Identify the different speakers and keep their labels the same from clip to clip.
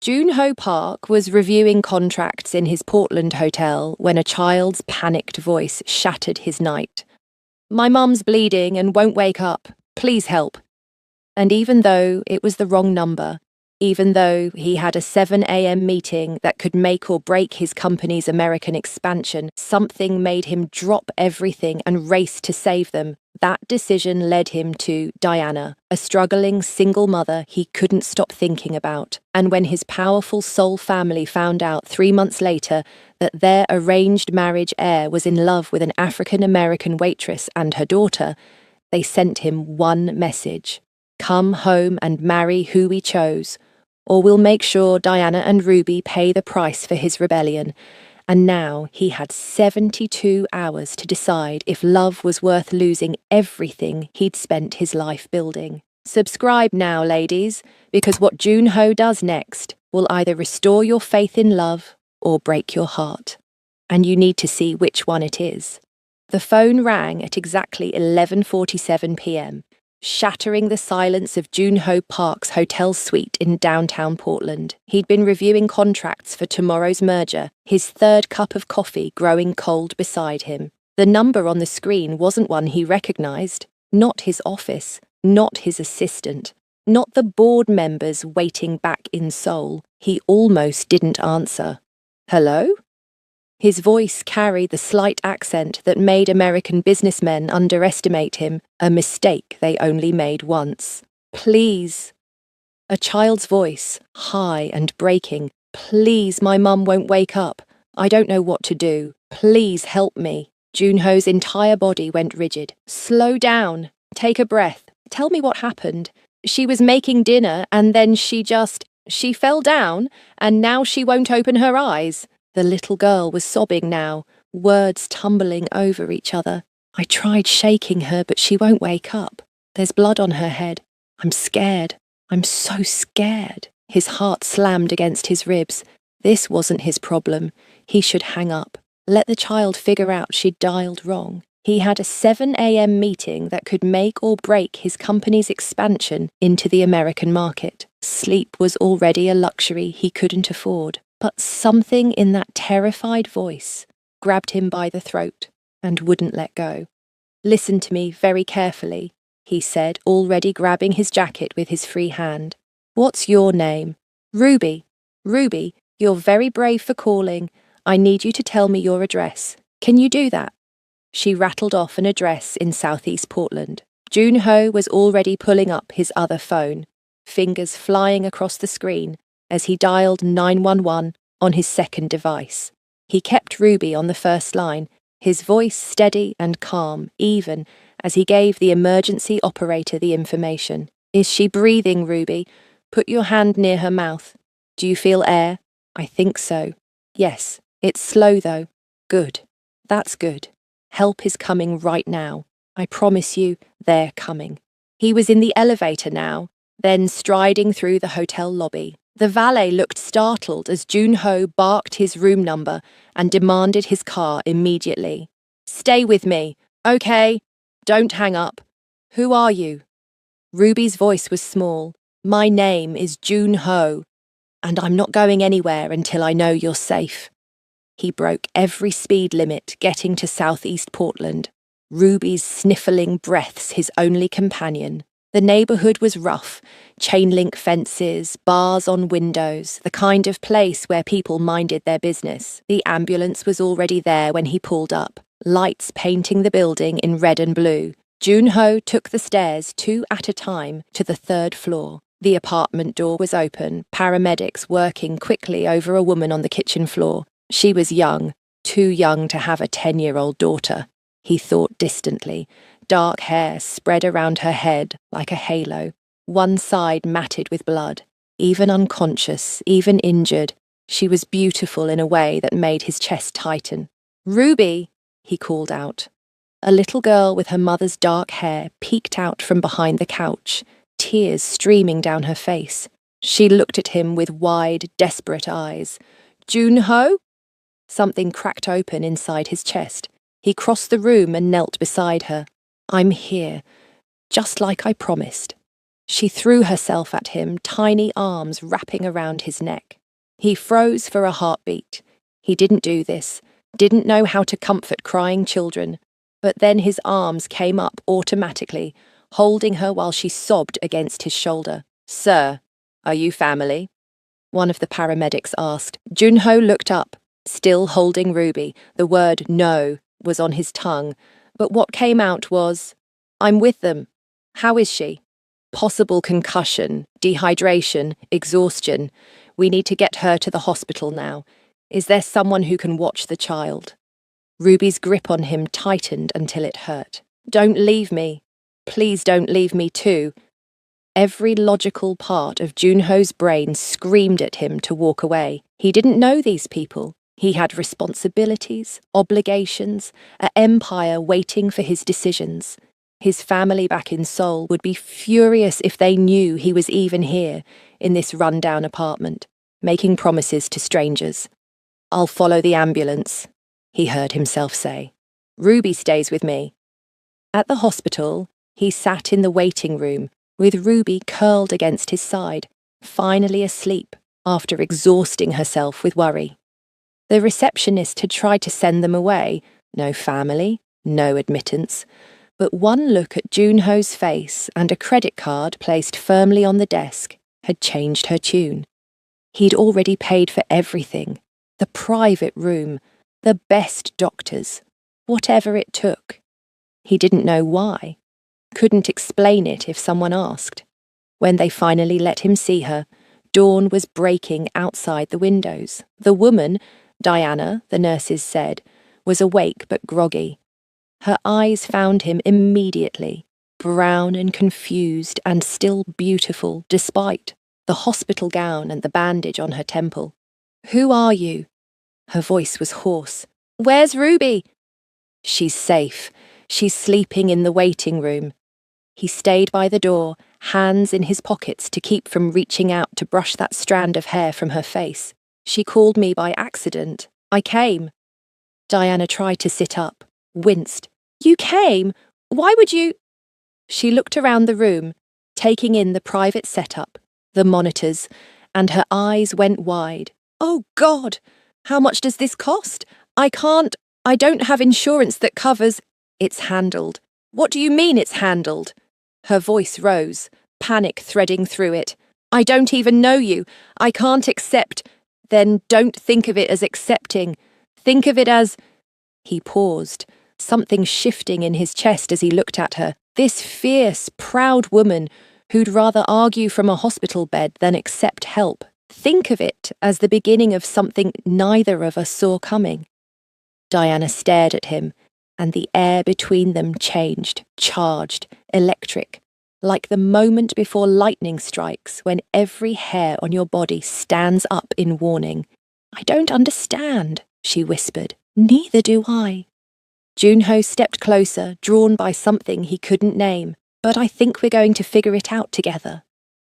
Speaker 1: Junho Park was reviewing contracts in his Portland hotel when a child's panicked voice shattered his night. "My mum's bleeding and won't wake up. Please help." And even though it was the wrong number, even though he had a 7 a.m. meeting that could make or break his company's American expansion, something made him drop everything and race to save them. That decision led him to Diana, a struggling single mother he couldn't stop thinking about. And when his powerful soul family found out 3 months later that their arranged marriage heir was in love with an African-American waitress and her daughter, they sent him one message: "Come home and marry who we chose, or we'll make sure Diana and Ruby pay the price for his rebellion." And now he had 72 hours to decide if love was worth losing everything he'd spent his life building. Subscribe now, ladies, because what Junho does next will either restore your faith in love or break your heart. And you need to see which one it is. The phone rang at exactly 11:47 p.m., shattering the silence of Junho Park's hotel suite in downtown Portland. He'd been reviewing contracts for tomorrow's merger, his third cup of coffee growing cold beside him. The number on the screen wasn't one he recognized. Not his office, not his assistant, not the board members waiting back in Seoul. He almost didn't answer. "Hello?" His voice carried the slight accent that made American businessmen underestimate him, a mistake they only made once. "Please." A child's voice, high and breaking. "Please, my mum won't wake up. I don't know what to do. Please help me." Junho's entire body went rigid. "Slow down. Take a breath. Tell me what happened. She was making dinner and then she fell down and now she won't open her eyes." The little girl was sobbing now, words tumbling over each other. "I tried shaking her, but she won't wake up. There's blood on her head. I'm scared. I'm so scared." His heart slammed against his ribs. This wasn't his problem. He should hang up. Let the child figure out she'd dialed wrong. He had a 7 a.m. meeting that could make or break his company's expansion into the American market. Sleep was already a luxury he couldn't afford. But something in that terrified voice grabbed him by the throat and wouldn't let go. "Listen to me very carefully," he said, already grabbing his jacket with his free hand. "What's your name?" "Ruby." "Ruby, you're very brave for calling. I need you to tell me your address. Can you do that?" She rattled off an address in southeast Portland. Junho was already pulling up his other phone, fingers flying across the screen as he dialed 911 on his second device. He kept Ruby on the first line, his voice steady and calm, even as he gave the emergency operator the information. "Is she breathing, Ruby? Put your hand near her mouth. Do you feel air?" "I think so." "Yes, it's slow though." "Good. That's good. Help is coming right now. I promise you, they're coming." He was in the elevator now, then striding through the hotel lobby. The valet looked startled as Junho barked his room number and demanded his car immediately. "Stay with me, okay? Don't hang up. Who are you?" Ruby's voice was small. "My name is Junho, and I'm not going anywhere until I know you're safe." He broke every speed limit getting to southeast Portland, Ruby's sniffling breaths his only companion. The neighborhood was rough, chain-link fences, bars on windows, the kind of place where people minded their business. The ambulance was already there when he pulled up, lights painting the building in red and blue. Junho took the stairs 2 at a time to the 3rd floor. The apartment door was open, paramedics working quickly over a woman on the kitchen floor. She was young, too young to have a 10-year-old daughter. He thought distantly. Dark hair spread around her head like a halo, one side matted with blood. Even unconscious, even injured, she was beautiful in a way that made his chest tighten. "Ruby," he called out. A little girl with her mother's dark hair peeked out from behind the couch, tears streaming down her face. She looked at him with wide, desperate eyes. "Junho?" Something cracked open inside his chest. He crossed the room and knelt beside her. "I'm here, just like I promised." She threw herself at him, tiny arms wrapping around his neck. He froze for a heartbeat. He didn't do this, didn't know how to comfort crying children, but then his arms came up automatically, holding her while she sobbed against his shoulder. "Sir, are you family?" one of the paramedics asked. Junho looked up, still holding Ruby. The word no was on his tongue, but what came out was, "I'm with them. How is she?" "Possible concussion, dehydration, exhaustion. We need to get her to the hospital now. Is there someone who can watch the child?" Ruby's grip on him tightened until it hurt. "Don't leave me. Please don't leave me too." Every logical part of Junho's brain screamed at him to walk away. He didn't know these people. He had responsibilities, obligations, an empire waiting for his decisions. His family back in Seoul would be furious if they knew he was even here, in this rundown apartment, making promises to strangers. "I'll follow the ambulance," he heard himself say. "Ruby stays with me." At the hospital, he sat in the waiting room, with Ruby curled against his side, finally asleep after exhausting herself with worry. The receptionist had tried to send them away. No family, no admittance. But one look at Junho's face and a credit card placed firmly on the desk had changed her tune. He'd already paid for everything. The private room, the best doctors, whatever it took. He didn't know why. Couldn't explain it if someone asked. When they finally let him see her, dawn was breaking outside the windows. The woman, Diana, the nurses said, was awake but groggy. Her eyes found him immediately, brown and confused and still beautiful despite the hospital gown and the bandage on her temple. "Who are you?" Her voice was hoarse. "Where's Ruby?" "She's safe. She's sleeping in the waiting room." He stayed by the door, hands in his pockets to keep from reaching out to brush that strand of hair from her face. "She called me by accident. I came." Diana tried to sit up, winced. "You came? Why would you—" She looked around the room, taking in the private setup, the monitors, and her eyes went wide. "Oh, God! How much does this cost? I don't have insurance that covers—" "It's handled." "What do you mean it's handled?" Her voice rose, panic threading through it. "I don't even know you. I can't accept—" "Then don't think of it as accepting. Think of it as—" He paused, something shifting in his chest as he looked at her. This fierce, proud woman who'd rather argue from a hospital bed than accept help. Think of it as the beginning of something neither of us saw coming. Diana stared at him, and the air between them changed, charged, electric, like the moment before lightning strikes when every hair on your body stands up in warning. "I don't understand," she whispered. "Neither do I." Junho stepped closer, drawn by something he couldn't name. "But I think we're going to figure it out together."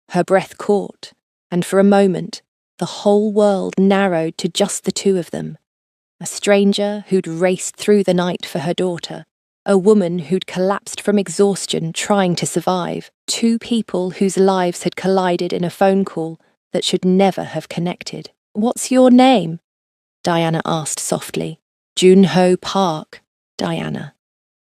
Speaker 1: Her breath caught, and for a moment, the whole world narrowed to just the two of them. A stranger who'd raced through the night for her daughter. A woman who'd collapsed from exhaustion trying to survive. Two people whose lives had collided in a phone call that should never have connected. "What's your name?" Diana asked softly. "Junho Park, Diana."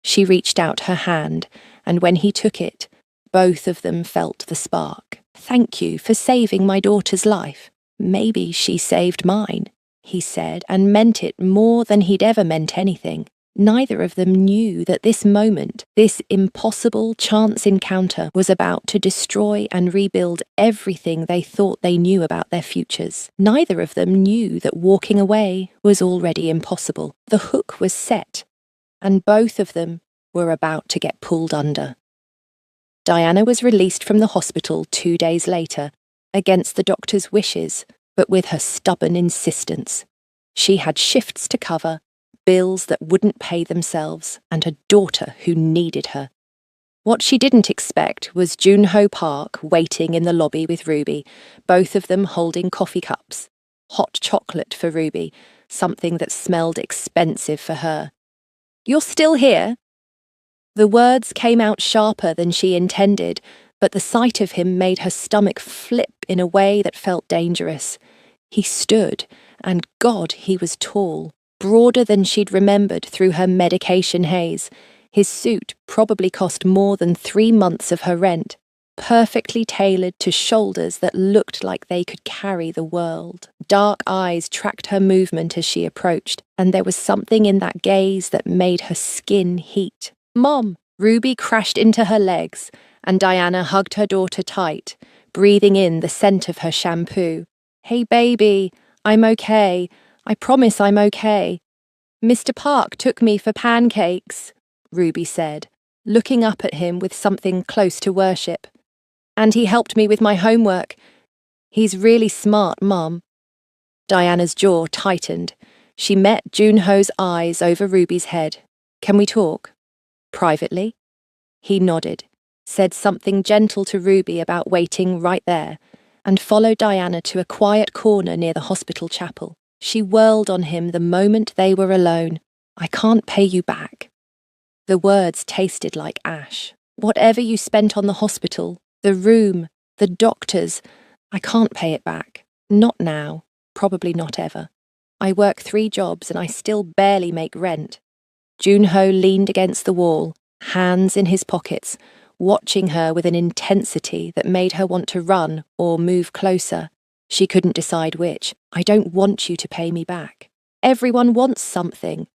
Speaker 1: She reached out her hand, and when he took it, both of them felt the spark. "Thank you for saving my daughter's life. Maybe she saved mine," he said, and meant it more than he'd ever meant anything. Neither of them knew that this moment, this impossible chance encounter, was about to destroy and rebuild everything they thought they knew about their futures. Neither of them knew that walking away was already impossible. The hook was set, and both of them were about to get pulled under. Diana was released from the hospital 2 days later, against the doctor's wishes, but with her stubborn insistence. She had shifts to cover, bills that wouldn't pay themselves, and a daughter who needed her. What she didn't expect was Junho Park waiting in the lobby with Ruby, both of them holding coffee cups. Hot chocolate for Ruby, something that smelled expensive for her. "You're still here?" The words came out sharper than she intended, but the sight of him made her stomach flip in a way that felt dangerous. He stood, and God, he was tall, broader than she'd remembered through her medication haze. His suit probably cost more than 3 months of her rent, perfectly tailored to shoulders that looked like they could carry the world. Dark eyes tracked her movement as she approached, and there was something in that gaze that made her skin heat. "Mom!" Ruby crashed into her legs, and Diana hugged her daughter tight, breathing in the scent of her shampoo. "Hey, baby, I'm okay. I promise I'm okay. Mr. Park took me for pancakes," Ruby said, looking up at him with something close to worship. "And he helped me with my homework. He's really smart, Mum." Diana's jaw tightened. She met Junho's eyes over Ruby's head. "Can we talk? Privately?" He nodded, said something gentle to Ruby about waiting right there, and followed Diana to a quiet corner near the hospital chapel. She whirled on him the moment they were alone. "I can't pay you back." The words tasted like ash. "Whatever you spent on the hospital, the room, the doctors, I can't pay it back. Not now, probably not ever. I work 3 jobs and I still barely make rent." Junho leaned against the wall, hands in his pockets, watching her with an intensity that made her want to run or move closer. She couldn't decide which. "I don't want you to pay me back. Everyone wants something."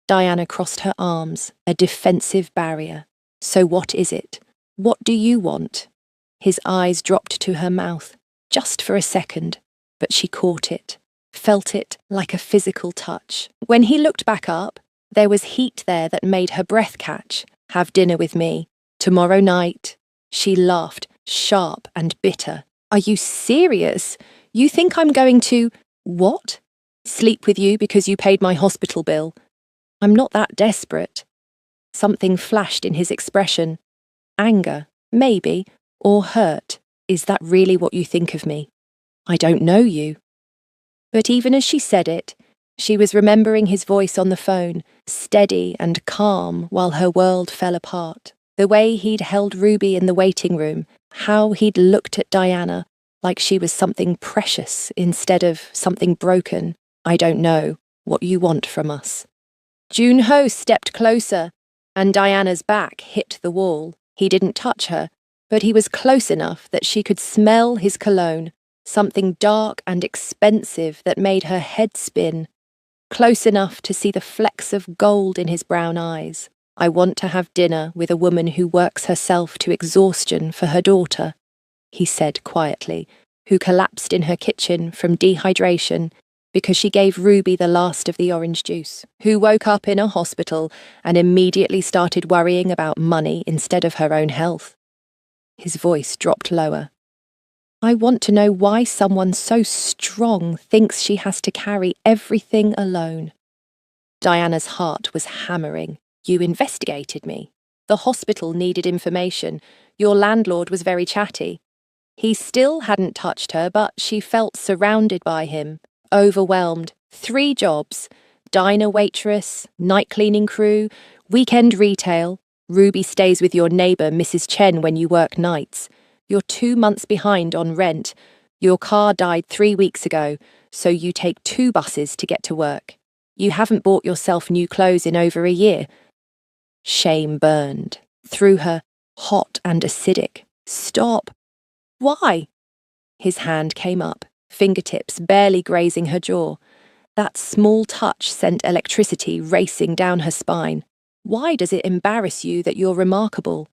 Speaker 1: Diana crossed her arms, a defensive barrier. "So what is it? What do you want?" His eyes dropped to her mouth, just for a second, but she caught it, felt it like a physical touch. When he looked back up, there was heat there that made her breath catch. "Have dinner with me. Tomorrow night." She laughed, sharp and bitter. "Are you serious? You think I'm going to—" "What? Sleep with you because you paid my hospital bill? I'm not that desperate." Something flashed in his expression. Anger, maybe, or hurt. "Is that really what you think of me? I don't know you." But even as she said it, she was remembering his voice on the phone, steady and calm while her world fell apart. The way he'd held Ruby in the waiting room, how he'd looked at Diana like she was something precious instead of something broken. "I don't know what you want from us." Junho stepped closer, and Diana's back hit the wall. He didn't touch her, but he was close enough that she could smell his cologne, something dark and expensive that made her head spin, close enough to see the flecks of gold in his brown eyes. "I want to have dinner with a woman who works herself to exhaustion for her daughter," he said quietly, "who collapsed in her kitchen from dehydration because she gave Ruby the last of the orange juice, who woke up in a hospital and immediately started worrying about money instead of her own health." His voice dropped lower. "I want to know why someone so strong thinks she has to carry everything alone." Diana's heart was hammering. "You investigated me. The hospital needed information. Your landlord was very chatty." He still hadn't touched her, but she felt surrounded by him, overwhelmed. 3 jobs, diner waitress, night cleaning crew, weekend retail. Ruby stays with your neighbour, Mrs. Chen, when you work nights. You're 2 months behind on rent. Your car died 3 weeks ago, so you take 2 buses to get to work. You haven't bought yourself new clothes in over a year. Shame burned through her, hot and acidic. "Stop." "Why?" His hand came up, fingertips barely grazing her jaw. That small touch sent electricity racing down her spine. "Why does it embarrass you that you're remarkable?"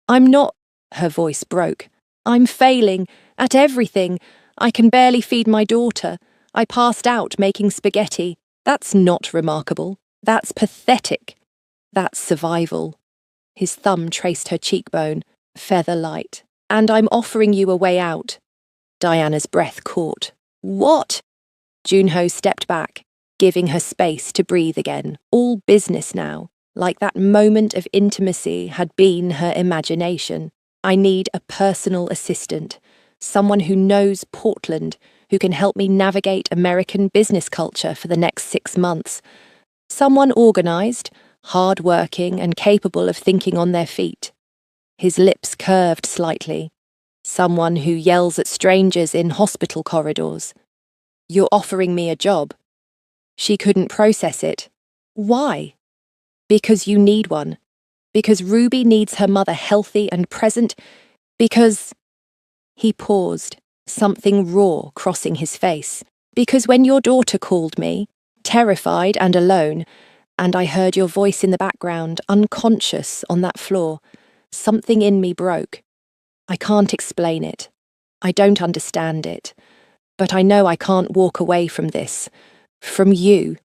Speaker 1: "I'm not—" Her voice broke. "I'm failing at everything. I can barely feed my daughter. I passed out making spaghetti. That's not remarkable. That's pathetic. That's survival." His thumb traced her cheekbone, feather light. "And I'm offering you a way out." Diana's breath caught. "What?" Junho stepped back, giving her space to breathe again. All business now, like that moment of intimacy had been her imagination. "I need a personal assistant, someone who knows Portland, who can help me navigate American business culture for the next 6 months. Someone organised, hard-working and capable of thinking on their feet." His lips curved slightly. Someone who yells at strangers in hospital corridors. You're offering me a job. She couldn't process it. Why? Because you need one. Because Ruby needs her mother healthy and present. Because... He paused, something raw crossing his face. Because when your daughter called me, terrified and alone, and I heard your voice in the background, unconscious on that floor, something in me broke. I can't explain it. I don't understand it. But I know I can't walk away from this. From you.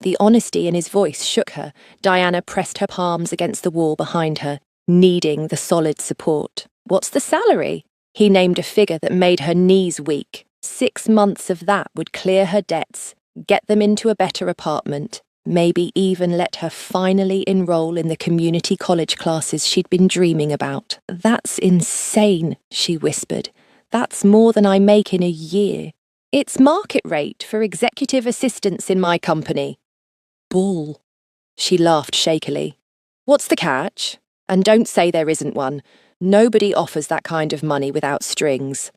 Speaker 1: The honesty in his voice shook her. Diana pressed her palms against the wall behind her, needing the solid support. What's the salary? He named a figure that made her knees weak. 6 months of that would clear her debts, get them into a better apartment, maybe even let her finally enroll in the community college classes she'd been dreaming about. That's insane, she whispered. That's more than I make in a year. It's market rate for executive assistants in my company. Bull. She laughed shakily. What's the catch? And don't say there isn't one. Nobody offers that kind of money without strings.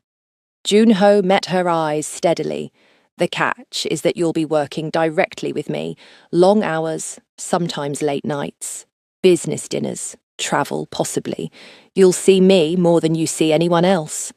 Speaker 1: Junho met her eyes steadily. The catch is that you'll be working directly with me. Long hours, sometimes late nights. Business dinners, travel possibly. You'll see me more than you see anyone else.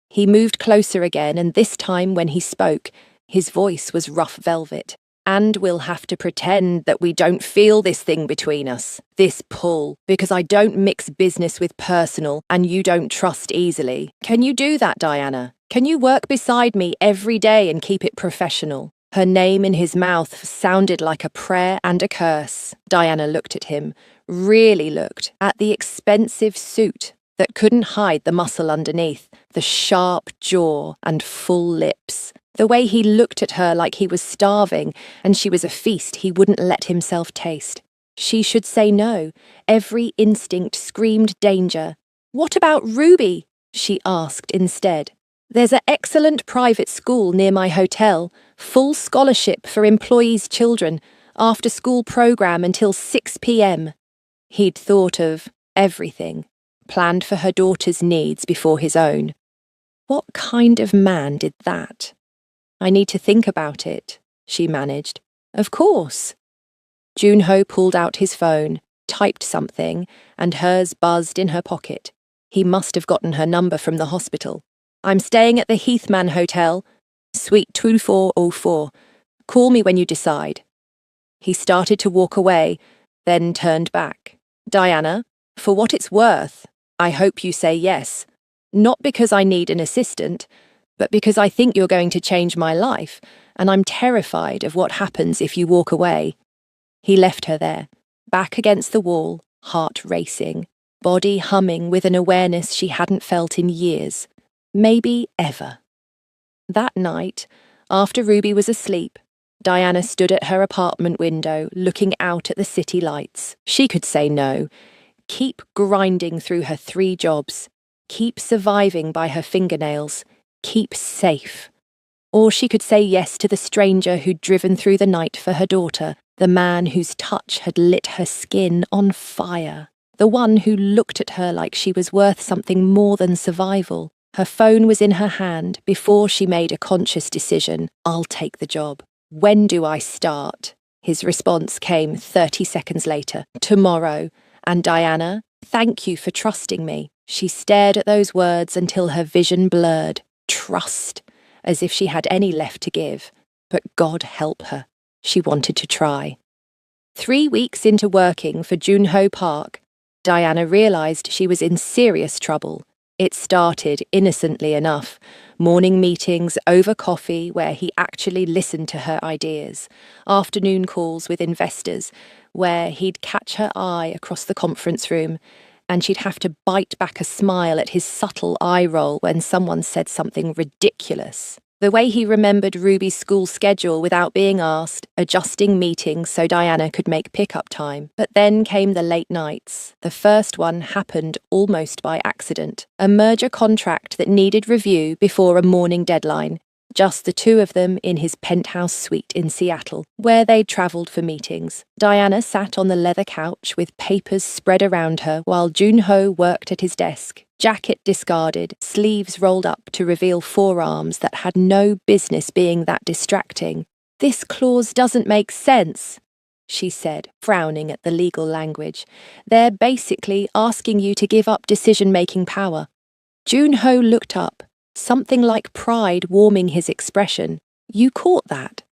Speaker 1: He moved closer again, and this time when he spoke, his voice was rough velvet. And we'll have to pretend that we don't feel this thing between us, this pull, because I don't mix business with personal and you don't trust easily. Can you do that, Diana? Can you work beside me every day and keep it professional? Her name in his mouth sounded like a prayer and a curse. Diana looked at him, really looked, at the expensive suit that couldn't hide the muscle underneath, the sharp jaw and full lips. The way he looked at her like he was starving and she was a feast he wouldn't let himself taste. She should say no. Every instinct screamed danger. What about Ruby? She asked instead. There's an excellent private school near my hotel, full scholarship for employees' children, after-school program until 6 p.m. He'd thought of everything, planned for her daughter's needs before his own. What kind of man did that? I need to think about it, she managed. Of course. Junho pulled out his phone, typed something, and hers buzzed in her pocket. He must have gotten her number from the hospital. I'm staying at the Heathman Hotel, Suite 2404. Call me when you decide. He started to walk away, then turned back. Diana, for what it's worth, I hope you say yes. Not because I need an assistant, but because I think you're going to change my life, and I'm terrified of what happens if you walk away. He left her there, back against the wall, heart racing, body humming with an awareness she hadn't felt in years, maybe ever. That night, after Ruby was asleep, Diana stood at her apartment window, looking out at the city lights. She could say no, keep grinding through her 3 jobs, keep surviving by her fingernails, keep safe. Or she could say yes to the stranger who'd driven through the night for her daughter, the man whose touch had lit her skin on fire, the one who looked at her like she was worth something more than survival. Her phone was in her hand before she made a conscious decision. I'll take the job. When do I start? His response came 30 seconds later. Tomorrow. And Diana, thank you for trusting me. She stared at those words until her vision blurred. Trust, as if she had any left to give. But God help her. She wanted to try. 3 weeks into working for Junho Park, Diana realised she was in serious trouble. It started innocently enough. Morning meetings over coffee where he actually listened to her ideas. Afternoon calls with investors where he'd catch her eye across the conference room and she'd have to bite back a smile at his subtle eye roll when someone said something ridiculous. The way he remembered Ruby's school schedule without being asked, adjusting meetings so Diana could make pickup time. But then came the late nights. The first one happened almost by accident. A merger contract that needed review before a morning deadline. Just the two of them in his penthouse suite in Seattle, where they'd travelled for meetings. Diana sat on the leather couch with papers spread around her while Junho worked at his desk, jacket discarded, sleeves rolled up to reveal forearms that had no business being that distracting. "This clause doesn't make sense," she said, frowning at the legal language. "They're basically asking you to give up decision-making power." Junho looked up, something like pride warming his expression. "You caught that?"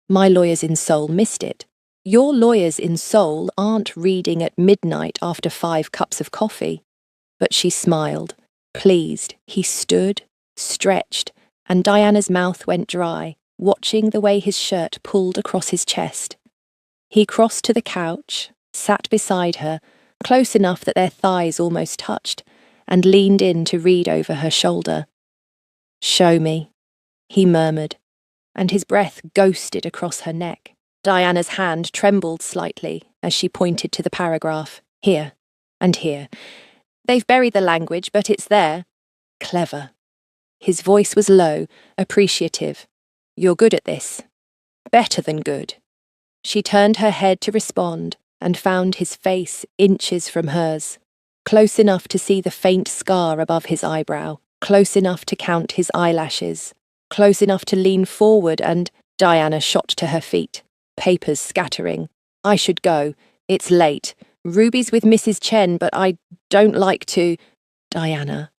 Speaker 1: "My lawyers in Seoul missed it." "Your lawyers in Seoul aren't reading at midnight after 5 cups of coffee." But she smiled, pleased. He stood, stretched, and Diana's mouth went dry, watching the way his shirt pulled across his chest. He crossed to the couch, sat beside her, close enough that their thighs almost touched, and leaned in to read over her shoulder. "Show me," he murmured, and his breath ghosted across her neck. Diana's hand trembled slightly as she pointed to the paragraph. "Here, and here. They've buried the language, but it's there." "Clever." His voice was low, appreciative. "You're good at this. Better than good." She turned her head to respond and found his face inches from hers, close enough to see the faint scar above his eyebrow, close enough to count his eyelashes, close enough to lean forward and Diana shot to her feet, papers scattering. "I should go. It's late. Ruby's with Mrs. Chen, but I don't like to—" "Diana."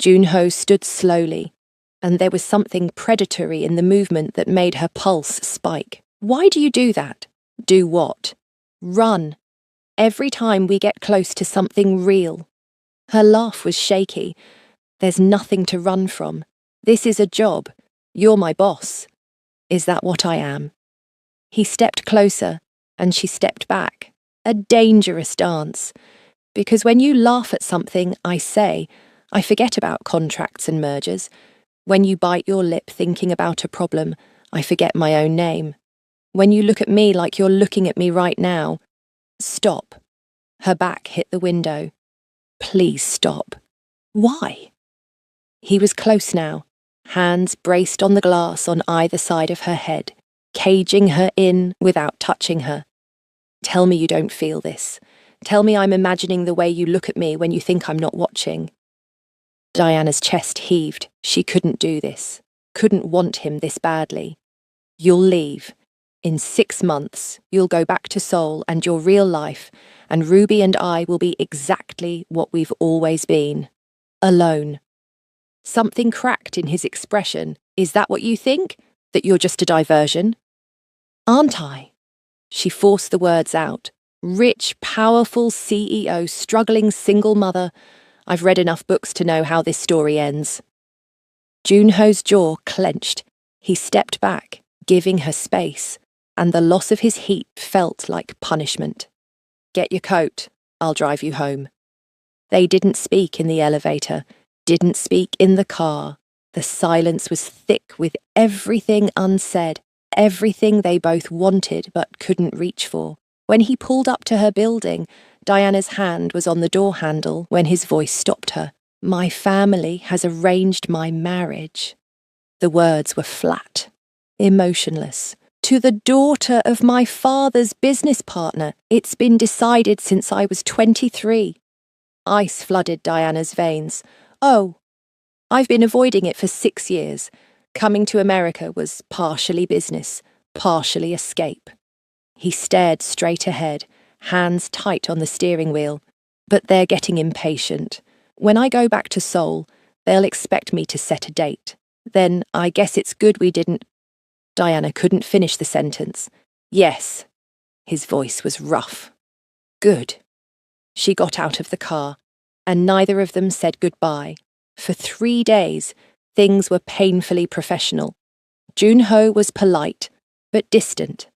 Speaker 1: Junho stood slowly, and there was something predatory in the movement that made her pulse spike. "Why do you do that?" "Do what?" "Run. Every time we get close to something real." Her laugh was shaky. "There's nothing to run from. This is a job. You're my boss." "Is that what I am?" He stepped closer, and she stepped back. A dangerous dance. Because when you laugh at something I say, I forget about contracts and mergers. When you bite your lip thinking about a problem, I forget my own name. When you look at me like you're looking at me right now, stop. Her back hit the window. "Please stop." "Why?" He was close now, hands braced on the glass on either side of her head, caging her in without touching her. "Tell me you don't feel this. Tell me I'm imagining the way you look at me when you think I'm not watching." Diana's chest heaved. She couldn't do this. Couldn't want him this badly. "You'll leave. In 6 months, you'll go back to Seoul and your real life, and Ruby and I will be exactly what we've always been. Alone." Something cracked in his expression. "Is that what you think? That you're just a diversion?" "Aren't I?" She forced the words out. "Rich, powerful CEO, struggling single mother. I've read enough books to know how this story ends." Junho's jaw clenched. He stepped back, giving her space, and the loss of his heat felt like punishment. "Get your coat. I'll drive you home." They didn't speak in the elevator, didn't speak in the car. The silence was thick with everything unsaid, everything they both wanted but couldn't reach for. When he pulled up to her building, Diana's hand was on the door handle when his voice stopped her. "My family has arranged my marriage." The words were flat, emotionless. "To the daughter of my father's business partner. It's been decided since I was 23. Ice flooded Diana's veins. "Oh, I've been avoiding it for 6 years. Coming to America was partially business, partially escape." He stared straight ahead, hands tight on the steering wheel. "But they're getting impatient. When I go back to Seoul, they'll expect me to set a date. Then I guess it's good we didn't—" Diana couldn't finish the sentence. "Yes." His voice was rough. "Good." She got out of the car, and neither of them said goodbye. For 3 days, things were painfully professional. Junho was polite, but distant.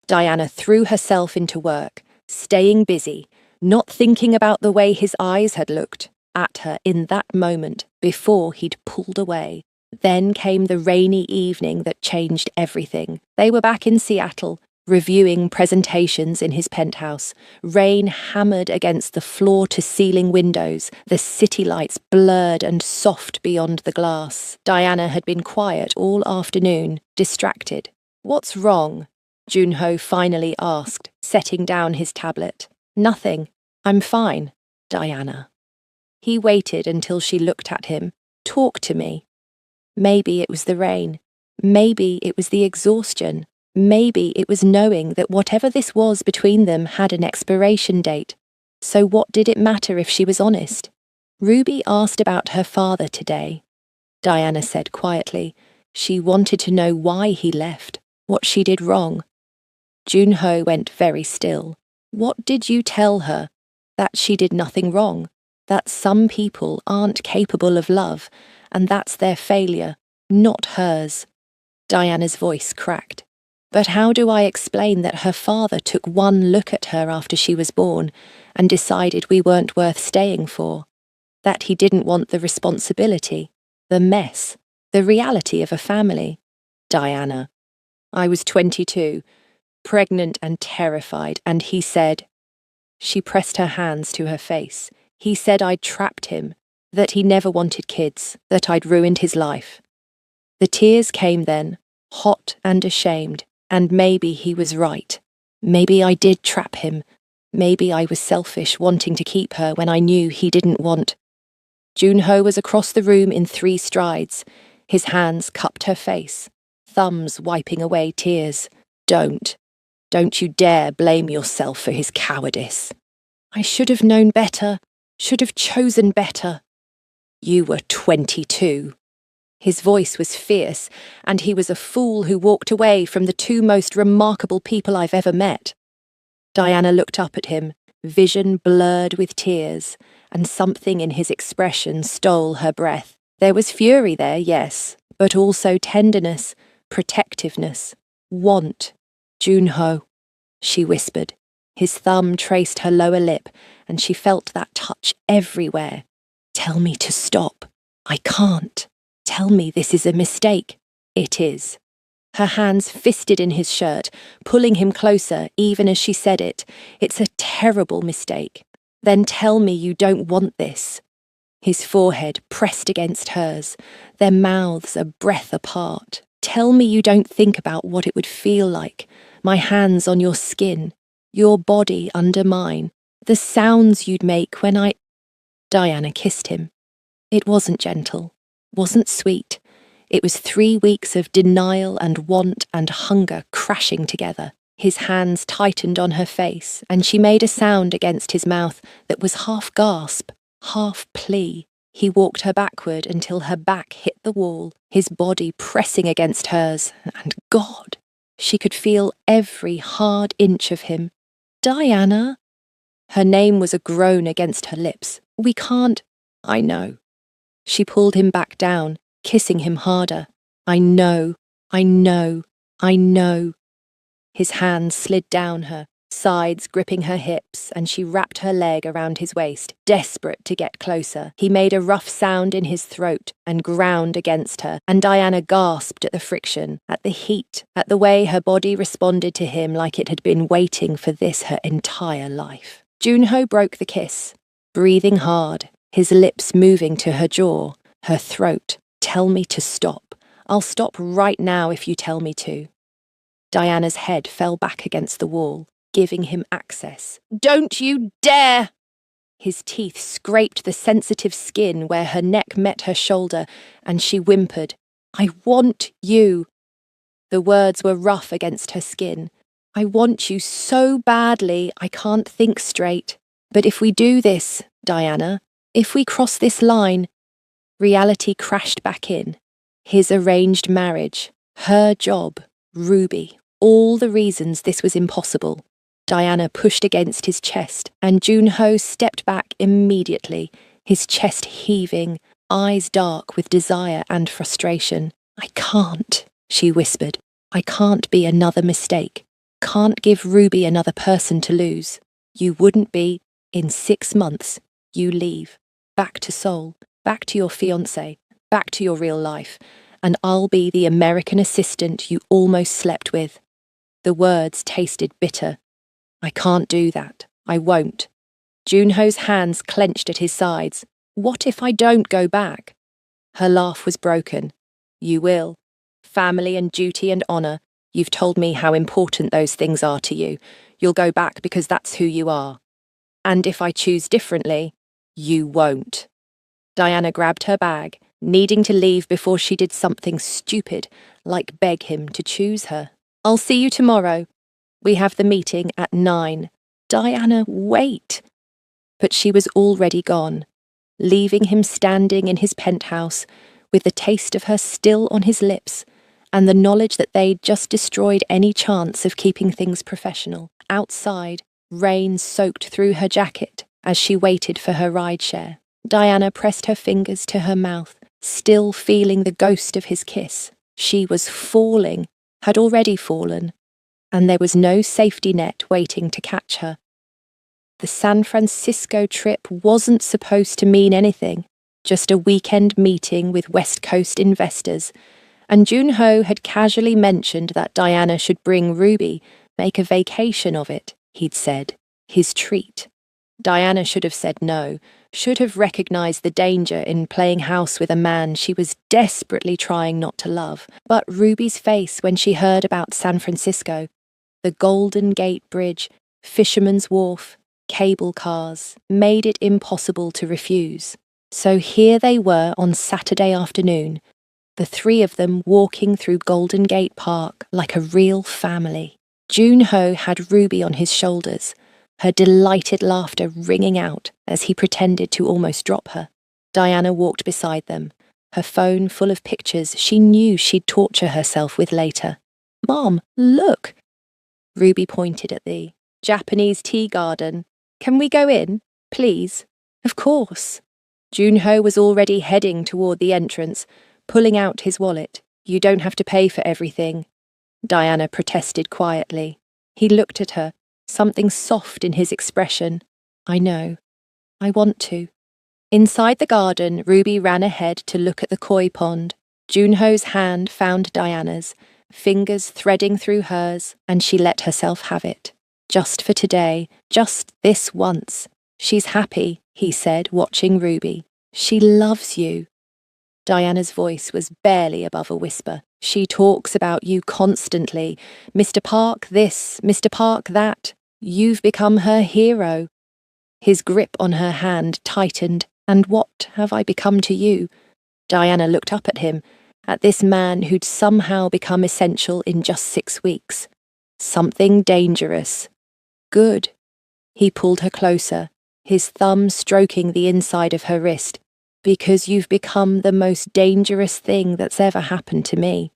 Speaker 1: Diana threw herself into work, staying busy, not thinking about the way his eyes had looked at her in that moment before he'd pulled away. Then came the rainy evening that changed everything. They were back in Seattle, reviewing presentations in his penthouse. Rain hammered against the floor-to-ceiling windows, the city lights blurred and soft beyond the glass. Diana had been quiet all afternoon, distracted. "What's wrong?" Junho finally asked, setting down his tablet. "Nothing. I'm fine, Diana." He waited until she looked at him. "Talk to me." Maybe it was the rain. Maybe it was the exhaustion. Maybe it was knowing that whatever this was between them had an expiration date. So what did it matter if she was honest? "Ruby asked about her father today," Diana said quietly. She wanted to know why he left, what she did wrong. Junho went very still. "What did you tell her?" "That she did nothing wrong. That some people aren't capable of love, and that's their failure, not hers." Diana's voice cracked. "But how do I explain that her father took one look at her after she was born and decided we weren't worth staying for? That he didn't want the responsibility, the mess, the reality of a family?" "Diana, I was 22, pregnant and terrified, and he said..." She pressed her hands to her face. "He said I'd trapped him, that he never wanted kids, that I'd ruined his life." The tears came then, hot and ashamed. And maybe he was right. Maybe I did trap him. Maybe I was selfish, wanting to keep her when I knew he didn't want. Junho was across the room in 3 strides. His hands cupped her face, thumbs wiping away tears. Don't you dare blame yourself for his cowardice." "I should have known better, should have chosen better." "You were 22. His voice was fierce, and he was a fool who walked away from the 2 most remarkable people I've ever met. Diana looked up at him, vision blurred with tears, and something in his expression stole her breath. There was fury there, yes, but also tenderness, protectiveness, want. "Junho," she whispered. His thumb traced her lower lip, and she felt that touch everywhere. "Tell me to stop. I can't. Tell me this is a mistake." "It is." Her hands fisted in his shirt, pulling him closer even as she said it. "It's a terrible mistake." "Then tell me you don't want this." His forehead pressed against hers, their mouths a breath apart. "Tell me you don't think about what it would feel like, my hands on your skin, your body under mine, the sounds you'd make when I..." Diana kissed him. It wasn't gentle. Wasn't sweet. It was 3 weeks of denial and want and hunger crashing together. His hands tightened on her face, and she made a sound against his mouth that was half gasp, half plea. He walked her backward until her back hit the wall, his body pressing against hers, and God, she could feel every hard inch of him. "Diana?" Her name was a groan against her lips. "We can't..." "I know." She pulled him back down, kissing him harder. "I know, I know, I know." His hands slid down her, sides gripping her hips, and she wrapped her leg around his waist, desperate to get closer. He made a rough sound in his throat and ground against her, and Diana gasped at the friction, at the heat, at the way her body responded to him like it had been waiting for this her entire life. Junho broke the kiss, breathing hard, his lips moving to her jaw, her throat. "Tell me to stop. I'll stop right now if you tell me to." Diana's head fell back against the wall, giving him access. "Don't you dare!" His teeth scraped the sensitive skin where her neck met her shoulder, and she whimpered, "I want you." The words were rough against her skin. "I want you so badly I can't think straight. But if we do this, Diana, if we cross this line..." Reality crashed back in. His arranged marriage, her job, Ruby, all the reasons this was impossible. Diana pushed against his chest, and Junho stepped back immediately, his chest heaving, eyes dark with desire and frustration. "I can't," she whispered. "I can't be another mistake. Can't give Ruby another person to lose. You wouldn't be. In 6 months, you leave. Back to Seoul, back to your fiancé, back to your real life, and I'll be the American assistant you almost slept with." The words tasted bitter. I can't do that. I won't. Junho's hands clenched at his sides. What if I don't go back? Her laugh was broken. You will. Family and duty and honour. You've told me how important those things are to you. You'll go back because that's who you are. And if I choose differently, you won't. Diana grabbed her bag, needing to leave before she did something stupid, like beg him to choose her. I'll see you tomorrow. We have the meeting at 9. Diana, wait. But she was already gone, leaving him standing in his penthouse with the taste of her still on his lips and the knowledge that they'd just destroyed any chance of keeping things professional. Outside, rain soaked through her jacket as she waited for her rideshare. Diana pressed her fingers to her mouth, still feeling the ghost of his kiss. She was falling, had already fallen, and there was no safety net waiting to catch her. The San Francisco trip wasn't supposed to mean anything, just a weekend meeting with West Coast investors, and Junho had casually mentioned that Diana should bring Ruby, make a vacation of it, he'd said, his treat. Diana should have said no, should have recognized the danger in playing house with a man she was desperately trying not to love. But Ruby's face when she heard about San Francisco, the Golden Gate Bridge, Fisherman's Wharf, cable cars, made it impossible to refuse. So here they were on Saturday afternoon, the three of them walking through Golden Gate Park like a real family. Junho had Ruby on his shoulders, her delighted laughter ringing out as he pretended to almost drop her. Diana walked beside them, her phone full of pictures she knew she'd torture herself with later. Mom, look! Ruby pointed at the Japanese tea garden. Can we go in, please? Of course. Junho was already heading toward the entrance, pulling out his wallet. You don't have to pay for everything, Diana protested quietly. He looked at her, something soft in his expression. I know. I want to. Inside the garden, Ruby ran ahead to look at the koi pond. Junho's hand found Diana's, fingers threading through hers, and she let herself have it. Just for today, just this once. She's happy, he said, watching Ruby. She loves you. Diana's voice was barely above a whisper. She talks about you constantly. Mr. Park this, Mr. Park that. You've become her hero. His grip on her hand tightened. And what have I become to you? Diana looked up at him, at this man who'd somehow become essential in just 6 weeks. Something dangerous. Good. He pulled her closer, his thumb stroking the inside of her wrist. Because you've become the most dangerous thing that's ever happened to me.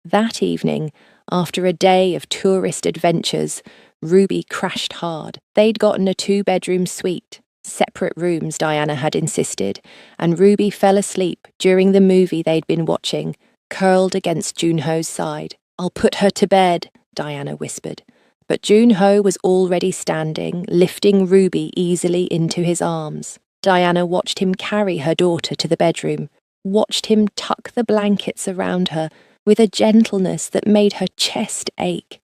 Speaker 1: That evening, after a day of tourist adventures, Ruby crashed hard. They'd gotten a 2-bedroom suite, separate rooms, Diana had insisted, and Ruby fell asleep during the movie they'd been watching, curled against Junho's side. I'll put her to bed, Diana whispered. But Junho was already standing, lifting Ruby easily into his arms. Diana watched him carry her daughter to the bedroom, watched him tuck the blankets around her with a gentleness that made her chest ache.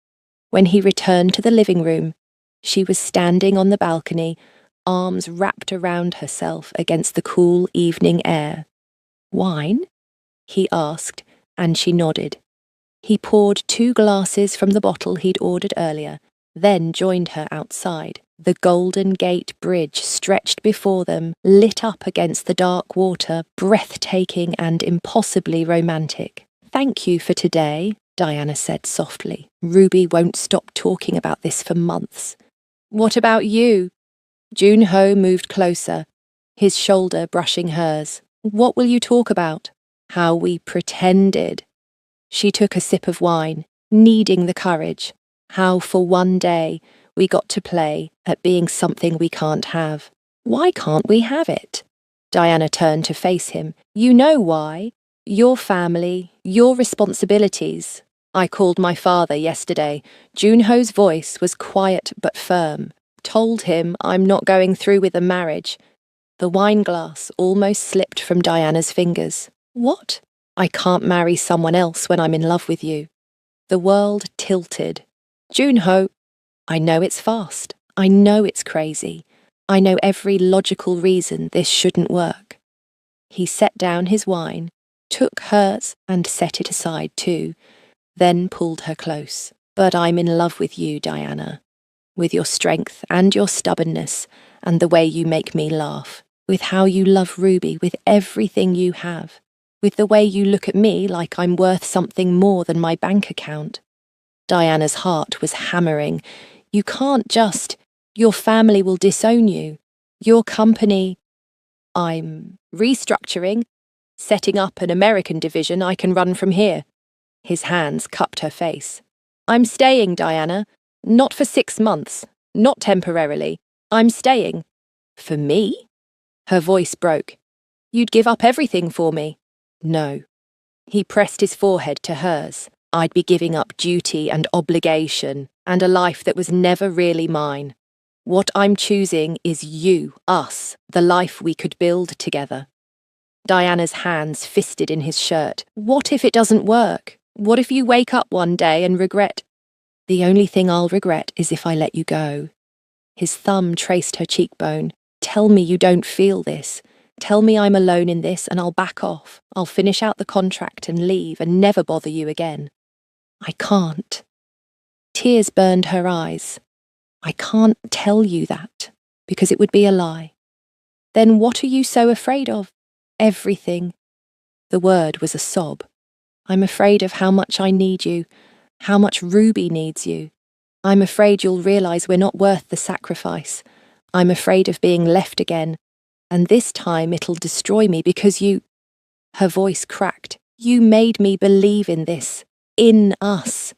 Speaker 1: When he returned to the living room, she was standing on the balcony, arms wrapped around herself against the cool evening air. Wine? He asked, and she nodded. He poured 2 glasses from the bottle he'd ordered earlier, then joined her outside. The Golden Gate Bridge stretched before them, lit up against the dark water, breathtaking and impossibly romantic. Thank you for today, Diana said softly. Ruby won't stop talking about this for months. What about you? Junho moved closer, his shoulder brushing hers. What will you talk about? How we pretended. She took a sip of wine, needing the courage. How for one day we got to play at being something we can't have. Why can't we have it? Diana turned to face him. You know why. Your family, your responsibilities. I called my father yesterday. Junho's voice was quiet but firm. Told him I'm not going through with the marriage. The wine glass almost slipped from Diana's fingers. What? I can't marry someone else when I'm in love with you. The world tilted. Junho, I know it's fast. I know it's crazy. I know every logical reason this shouldn't work. He set down his wine, took hers and set it aside too, then pulled her close. But I'm in love with you, Diana, with your strength and your stubbornness and the way you make me laugh, with how you love Ruby with everything you have, with the way you look at me like I'm worth something more than my bank account. Diana's heart was hammering. You can't just. Your family will disown you. Your company. I'm restructuring, setting up an American division I can run from here. His hands cupped her face. I'm staying, Diana. Not for 6 months. Not temporarily. I'm staying. For me? Her voice broke. You'd give up everything for me. No. He pressed his forehead to hers. I'd be giving up duty and obligation and a life that was never really mine. What I'm choosing is you, us, the life we could build together. Diana's hands fisted in his shirt. What if it doesn't work? What if you wake up one day and regret? The only thing I'll regret is if I let you go. His thumb traced her cheekbone. Tell me you don't feel this. Tell me I'm alone in this and I'll back off. I'll finish out the contract and leave and never bother you again. I can't. Tears burned her eyes. I can't tell you that, because it would be a lie. Then what are you so afraid of? Everything. The word was a sob. I'm afraid of how much I need you, how much Ruby needs you. I'm afraid you'll realise we're not worth the sacrifice. I'm afraid of being left again, and this time it'll destroy me because you... Her voice cracked. You made me believe in this. In us.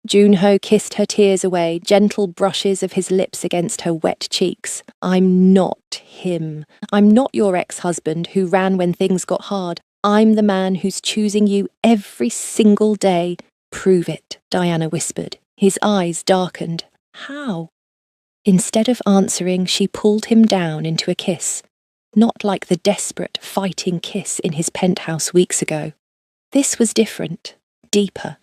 Speaker 1: Junho kissed her tears away, gentle brushes of his lips against her wet cheeks. I'm not him. I'm not your ex-husband who ran when things got hard. I'm the man who's choosing you every single day. Prove it, Diana whispered. His eyes darkened. How? Instead of answering, she pulled him down into a kiss, not like the desperate, fighting kiss in his penthouse weeks ago. This was different, deeper.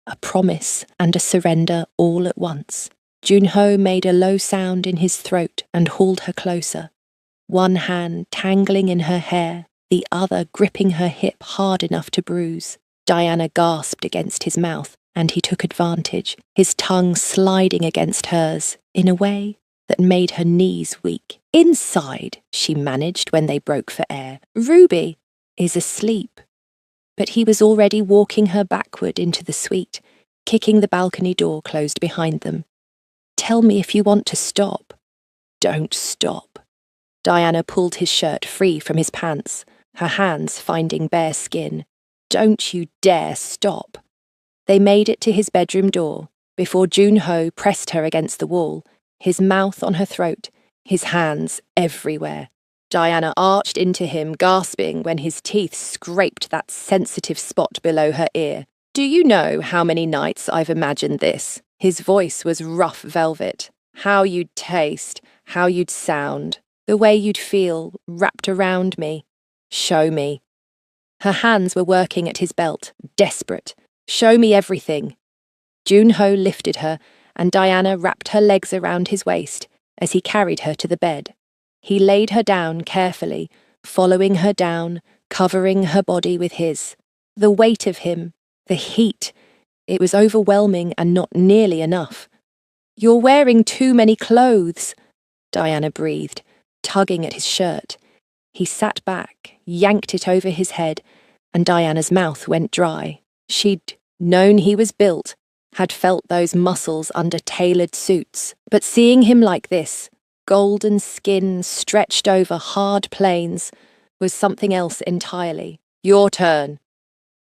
Speaker 1: A promise and a surrender all at once. Junho made a low sound in his throat and hauled her closer, one hand tangling in her hair, the other gripping her hip hard enough to bruise. Diana gasped against his mouth, and he took advantage, his tongue sliding against hers in a way that made her knees weak. Inside, she managed when they broke for air. Ruby is asleep. But he was already walking her backward into the suite, kicking the balcony door closed behind them. Tell me if you want to stop. Don't stop. Diana pulled his shirt free from his pants, her hands finding bare skin. Don't you dare stop. They made it to his bedroom door, before Junho pressed her against the wall, his mouth on her throat, his hands everywhere. Diana arched into him, gasping when his teeth scraped that sensitive spot below her ear. Do you know how many nights I've imagined this? His voice was rough velvet. How you'd taste, how you'd sound, the way you'd feel wrapped around me. Show me. Her hands were working at his belt, desperate. Show me everything. Junho lifted her, and Diana wrapped her legs around his waist as he carried her to the bed. He laid her down carefully, following her down, covering her body with his. The weight of him, the heat, it was overwhelming and not nearly enough. You're wearing too many clothes, Diana breathed, tugging at his shirt. He sat back, yanked it over his head, and Diana's mouth went dry. She'd known he was built, had felt those muscles under tailored suits, but seeing him like this, golden skin stretched over hard plains, was something else entirely. Your turn.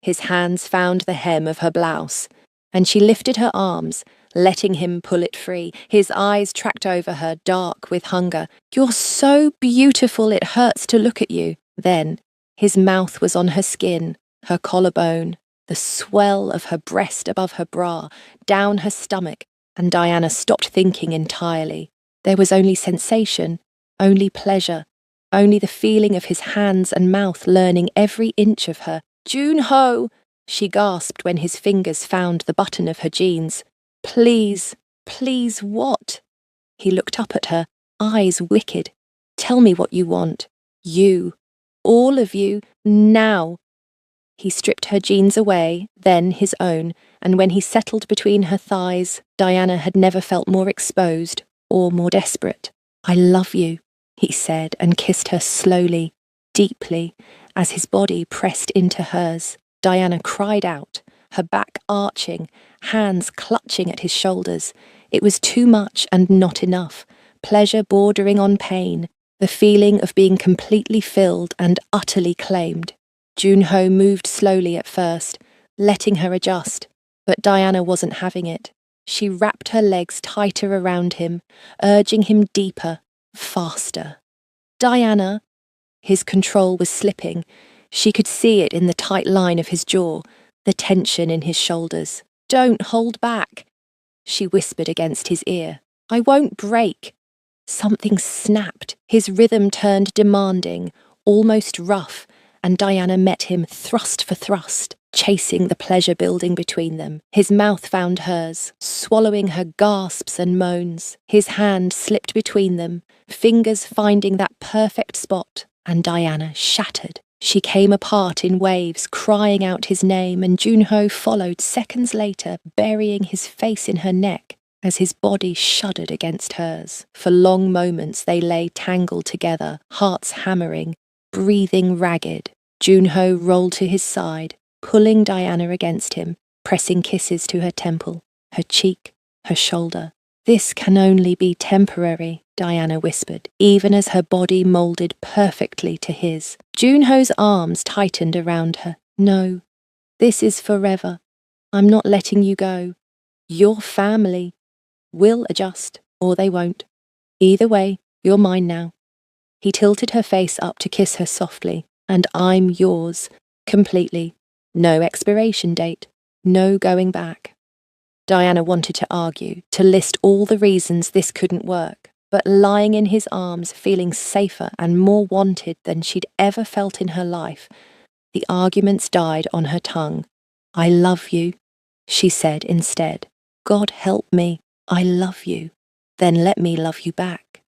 Speaker 1: His hands found the hem of her blouse, and she lifted her arms, letting him pull it free. His eyes tracked over her, dark with hunger. You're so beautiful it hurts to look at you. Then, his mouth was on her skin, her collarbone, the swell of her breast above her bra, down her stomach, and Diana stopped thinking entirely. There was only sensation, only pleasure, only the feeling of his hands and mouth learning every inch of her. Junho! She gasped when his fingers found the button of her jeans. Please. Please what? He looked up at her, eyes wicked. Tell me what you want. You. All of you. Now. He stripped her jeans away, then his own, and when he settled between her thighs, Diana had never felt more exposed or more desperate. I love you, he said, and kissed her slowly, deeply, as his body pressed into hers. Diana cried out, her back arching, hands clutching at his shoulders. It was too much and not enough, pleasure bordering on pain, the feeling of being completely filled and utterly claimed. Junho moved slowly at first, letting her adjust, but Diana wasn't having it. She wrapped her legs tighter around him, urging him deeper, faster. Diana! His control was slipping. She could see it in the tight line of his jaw, the tension in his shoulders. Don't hold back, she whispered against his ear. I won't break. Something snapped. His rhythm turned demanding, almost rough, and Diana met him thrust for thrust, chasing the pleasure building between them. His mouth found hers, swallowing her gasps and moans. His hand slipped between them, fingers finding that perfect spot, and Diana shattered. She came apart in waves, crying out his name, and Junho followed seconds later, burying his face in her neck as his body shuddered against hers. For long moments they lay tangled together, hearts hammering, breathing ragged. Junho rolled to his side, pulling Diana against him, pressing kisses to her temple, her cheek, her shoulder. This can only be temporary, Diana whispered, even as her body moulded perfectly to his. Junho's arms tightened around her. No, this is forever. I'm not letting you go. Your family will adjust, or they won't. Either way, you're mine now. He tilted her face up to kiss her softly. And I'm yours, completely. No expiration date, no going back. Diana wanted to argue, to list all the reasons this couldn't work, but lying in his arms, feeling safer and more wanted than she'd ever felt in her life, the arguments died on her tongue. I love you, she said instead. God help me, I love you. Then let me love you back.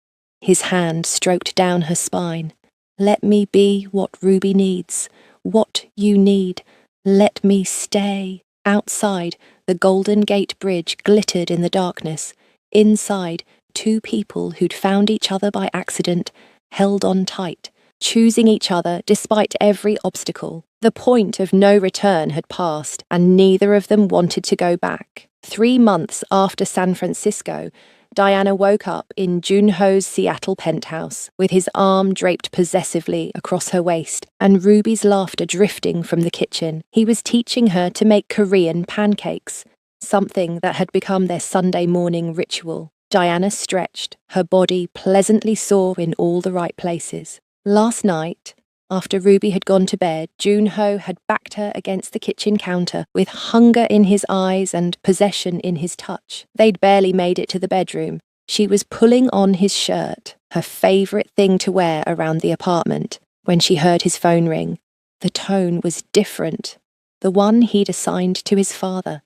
Speaker 1: His hand stroked down her spine. Let me be what Ruby needs, what you need. Let me stay. Outside, the Golden Gate Bridge glittered in the darkness. Inside, two people who'd found each other by accident held on tight, choosing each other despite every obstacle. The point of no return had passed, and neither of them wanted to go back. 3 months after San Francisco, Diana woke up in Junho's Seattle penthouse, with his arm draped possessively across her waist and Ruby's laughter drifting from the kitchen. He was teaching her to make Korean pancakes, something that had become their Sunday morning ritual. Diana stretched, her body pleasantly sore in all the right places. Last night, after Ruby had gone to bed, Junho had backed her against the kitchen counter with hunger in his eyes and possession in his touch. They'd barely made it to the bedroom. She was pulling on his shirt, her favourite thing to wear around the apartment, when she heard his phone ring. The tone was different, the one he'd assigned to his father.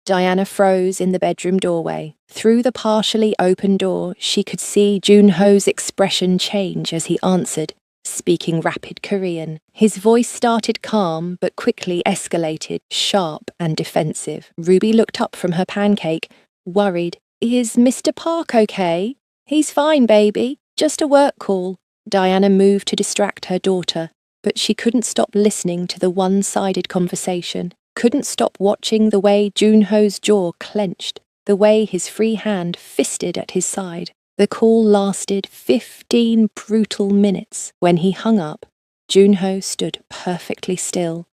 Speaker 1: Diana froze in the bedroom doorway. Through the partially open door, she could see Junho's expression change as he answered, speaking rapid Korean. His voice started calm, but quickly escalated, sharp and defensive. Ruby looked up from her pancake, worried. Is Mr. Park okay? He's fine, baby. Just a work call. Diana moved to distract her daughter, but she couldn't stop listening to the one-sided conversation, couldn't stop watching the way Junho's jaw clenched, the way his free hand fisted at his side. The call lasted 15 brutal minutes. When he hung up, Junho stood perfectly still,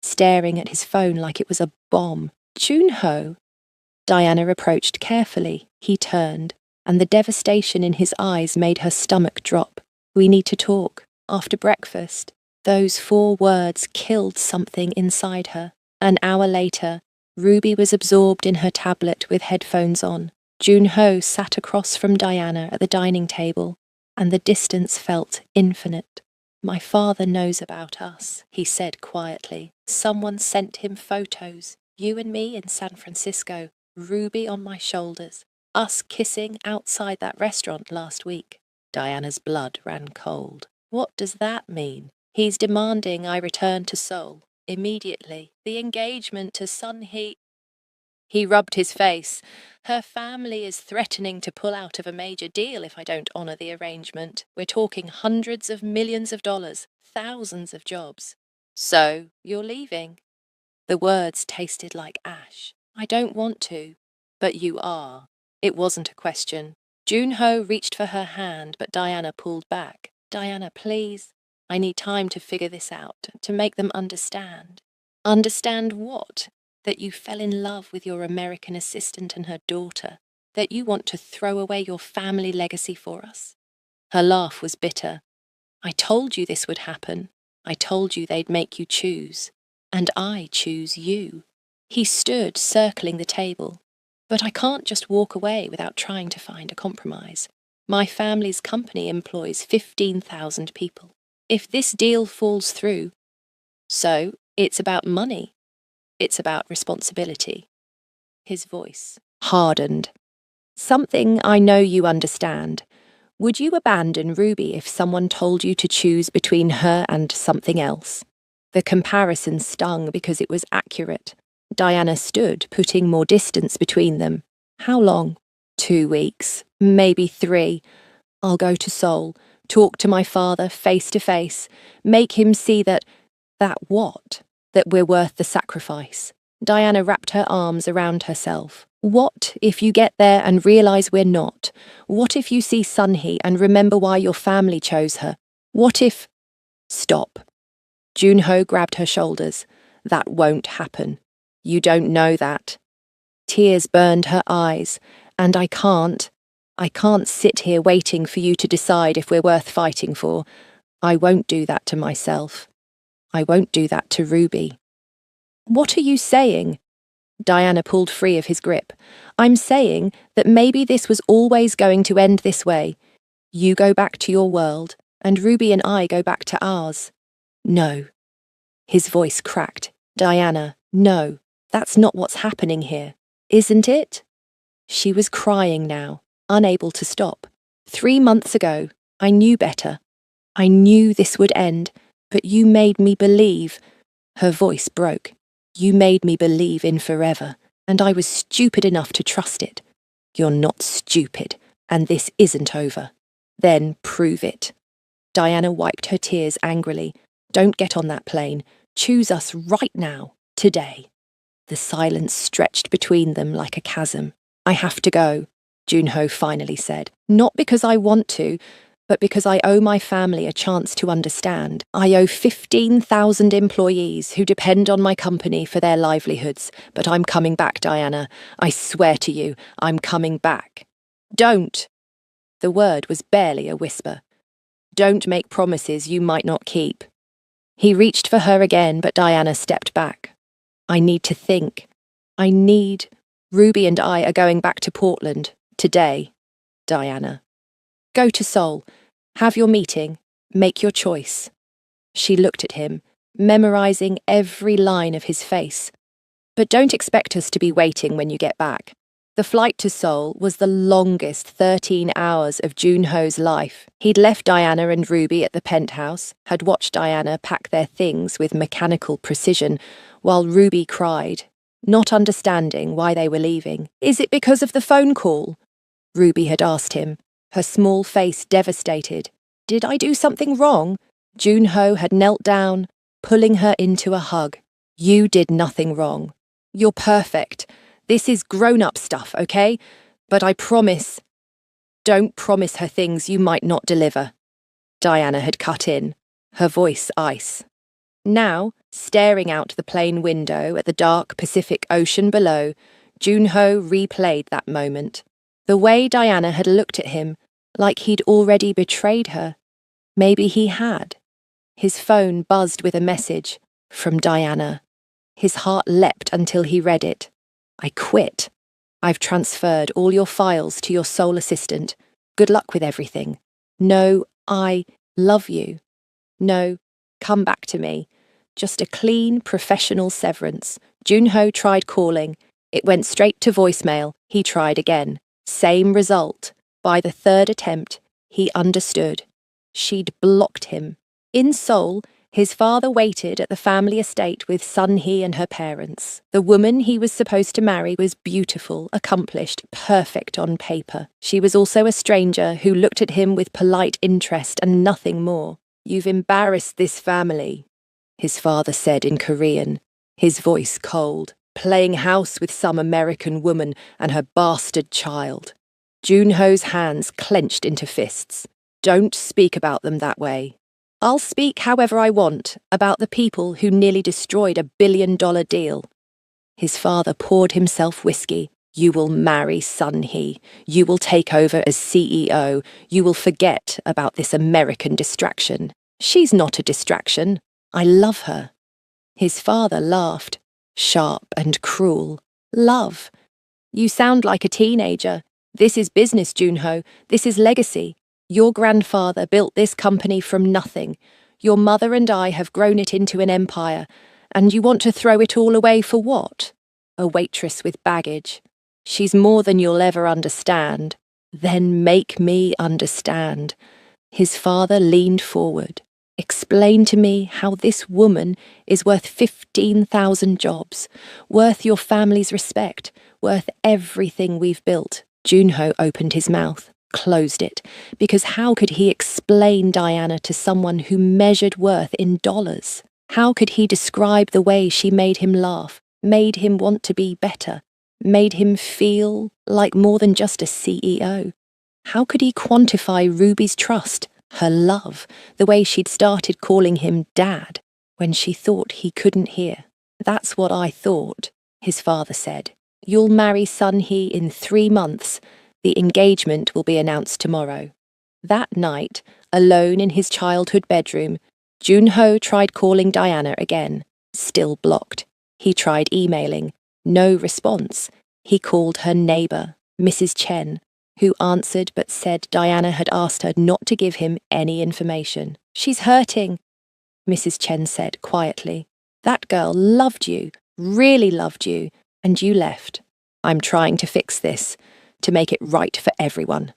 Speaker 1: staring at his phone like it was a bomb. Junho? Diana approached carefully. He turned, and the devastation in his eyes made her stomach drop. We need to talk. After breakfast. Those 4 words killed something inside her. An hour later, Ruby was absorbed in her tablet with headphones on. Junho sat across from Diana at the dining table, and the distance felt infinite. My father knows about us, he said quietly. Someone sent him photos. You and me in San Francisco, Ruby on my shoulders. Us kissing outside that restaurant last week. Diana's blood ran cold. What does that mean? He's demanding I return to Seoul immediately. The engagement to Sun-hee. He rubbed his face. Her family is threatening to pull out of a major deal if I don't honour the arrangement. We're talking hundreds of millions of dollars, thousands of jobs. So, you're leaving? The words tasted like ash. I don't want to, but you are. It wasn't a question. Junho reached for her hand, but Diana pulled back. Diana, please. I need time to figure this out, to make them understand. Understand what? That you fell in love with your American assistant and her daughter, that you want to throw away your family legacy for us. Her laugh was bitter. I told you this would happen. I told you they'd make you choose. And I choose you. He stood circling the table. But I can't just walk away without trying to find a compromise. My family's company employs 15,000 people. If this deal falls through, so it's about money. It's about responsibility. His voice hardened. Something I know you understand. Would you abandon Ruby if someone told you to choose between her and something else? The comparison stung because it was accurate. Diana stood, putting more distance between them. How long? 2 weeks, maybe 3. I'll go to Seoul, talk to my father face to face, make him see that what? That we're worth the sacrifice. Diana wrapped her arms around herself. What if you get there and realise we're not? What if you see Sun-hee and remember why your family chose her? What if... Stop. Junho grabbed her shoulders. That won't happen. You don't know that. Tears burned her eyes, and I can't sit here waiting for you to decide if we're worth fighting for. I won't do that to myself. I won't do that to Ruby. What are you saying? Diana pulled free of his grip. I'm saying that maybe this was always going to end this way. You go back to your world, and Ruby and I go back to ours. No. His voice cracked. Diana, no, that's not what's happening here. Isn't it? She was crying now, unable to stop. 3 months ago, I knew better. I knew this would end, but you made me believe. Her voice broke. You made me believe in forever, and I was stupid enough to trust it. You're not stupid, and this isn't over. Then prove it. Diana wiped her tears angrily. Don't get on that plane. Choose us right now, today. The silence stretched between them like a chasm. I have to go, Junho finally said. Not because I want to, but because I owe my family a chance to understand. I owe 15,000 employees who depend on my company for their livelihoods. But I'm coming back, Diana. I swear to you, I'm coming back. Don't. The word was barely a whisper. Don't make promises you might not keep. He reached for her again, but Diana stepped back. I need to think. Ruby and I are going back to Portland, today, Diana. Go to Seoul. Have your meeting. Make your choice. She looked at him, memorising every line of his face. But don't expect us to be waiting when you get back. The flight to Seoul was the longest 13 hours of Junho's life. He'd left Diana and Ruby at the penthouse, had watched Diana pack their things with mechanical precision, while Ruby cried, not understanding why they were leaving. Is it because of the phone call? Ruby had asked him, her small face devastated. Did I do something wrong? Junho had knelt down, pulling her into a hug. You did nothing wrong. You're perfect. This is grown-up stuff, okay? But I promise. Don't promise her things you might not deliver. Diana had cut in, her voice ice. Now, staring out the plane window at the dark Pacific Ocean below, Junho replayed that moment. The way Diana had looked at him, like he'd already betrayed her. Maybe he had. His phone buzzed with a message from Diana. His heart leapt until he read it. I quit. I've transferred all your files to your Seoul assistant. Good luck with everything. No, I love you. No, come back to me. Just a clean, professional severance. Junho tried calling. It went straight to voicemail. He tried again. Same result. By the third attempt, he understood. She'd blocked him. In Seoul, his father waited at the family estate with Sun-hee and her parents. The woman he was supposed to marry was beautiful, accomplished, perfect on paper. She was also a stranger who looked at him with polite interest and nothing more. "You've embarrassed this family," his father said in Korean, his voice cold, "playing house with some American woman and her bastard child." Junho's hands clenched into fists. "Don't speak about them that way. I'll speak however I want about the people who nearly destroyed a billion-dollar deal." His father poured himself whiskey. "You will marry Sun-hee. You will take over as CEO. You will forget about this American distraction. She's not a distraction. I love her." His father laughed, sharp and cruel. "Love? You sound like a teenager. This is business, Junho. This is legacy. Your grandfather built this company from nothing. Your mother and I have grown it into an empire, and you want to throw it all away for what? A waitress with baggage. She's more than you'll ever understand." "Then make me understand." His father leaned forward. "Explain to me how this woman is worth 15,000 jobs, worth your family's respect, worth everything we've built." Junho opened his mouth, closed it, because how could he explain Diana to someone who measured worth in dollars? How could he describe the way she made him laugh, made him want to be better, made him feel like more than just a CEO? How could he quantify Ruby's trust, her love, the way she'd started calling him Dad when she thought he couldn't hear? "That's what I thought," his father said. "You'll marry Sun-hee in 3 months. The engagement will be announced tomorrow." That night, alone in his childhood bedroom, Junho tried calling Diana again, still blocked. He tried emailing, no response. He called her neighbour, Mrs. Chen, who answered but said Diana had asked her not to give him any information. "She's hurting," Mrs. Chen said quietly. "That girl loved you, really loved you, and you left. I'm trying to fix this, to make it right for everyone."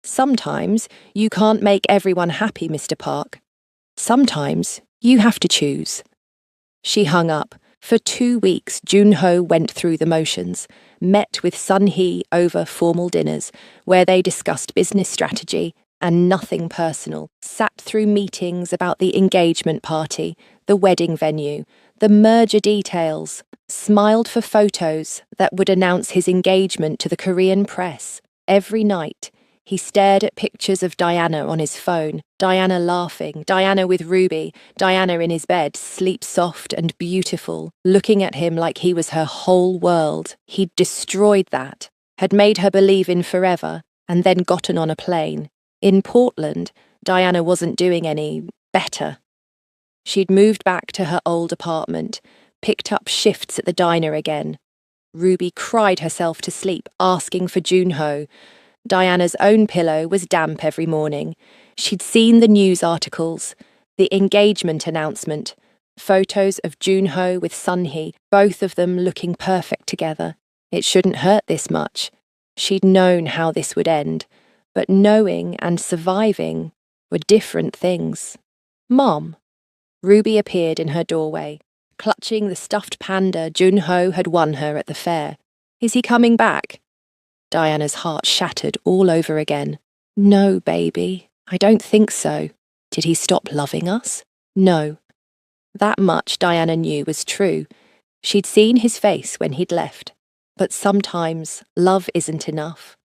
Speaker 1: "Sometimes you can't make everyone happy, Mr. Park. Sometimes you have to choose." She hung up. For 2 weeks, Junho went through the motions, met with Sun-hee over formal dinners, where they discussed business strategy and nothing personal, sat through meetings about the engagement party, the wedding venue, the merger details, smiled for photos that would announce his engagement to the Korean press. Every night, he stared at pictures of Diana on his phone, Diana laughing, Diana with Ruby, Diana in his bed, sleep soft and beautiful, looking at him like he was her whole world. He'd destroyed that, had made her believe in forever, and then gotten on a plane. In Portland, Diana wasn't doing any better. She'd moved back to her old apartment, picked up shifts at the diner again. Ruby cried herself to sleep, asking for Junho. Diana's own pillow was damp every morning. She'd seen the news articles, the engagement announcement, photos of Junho with Sun-hee, both of them looking perfect together. It shouldn't hurt this much. She'd known how this would end, but knowing and surviving were different things. "Mom." Ruby appeared in her doorway, clutching the stuffed panda Junho had won her at the fair. "Is he coming back?" Diana's heart shattered all over again. "No, baby, I don't think so. Did he stop loving us? No." That much Diana knew was true. She'd seen his face when he'd left. But sometimes love isn't enough.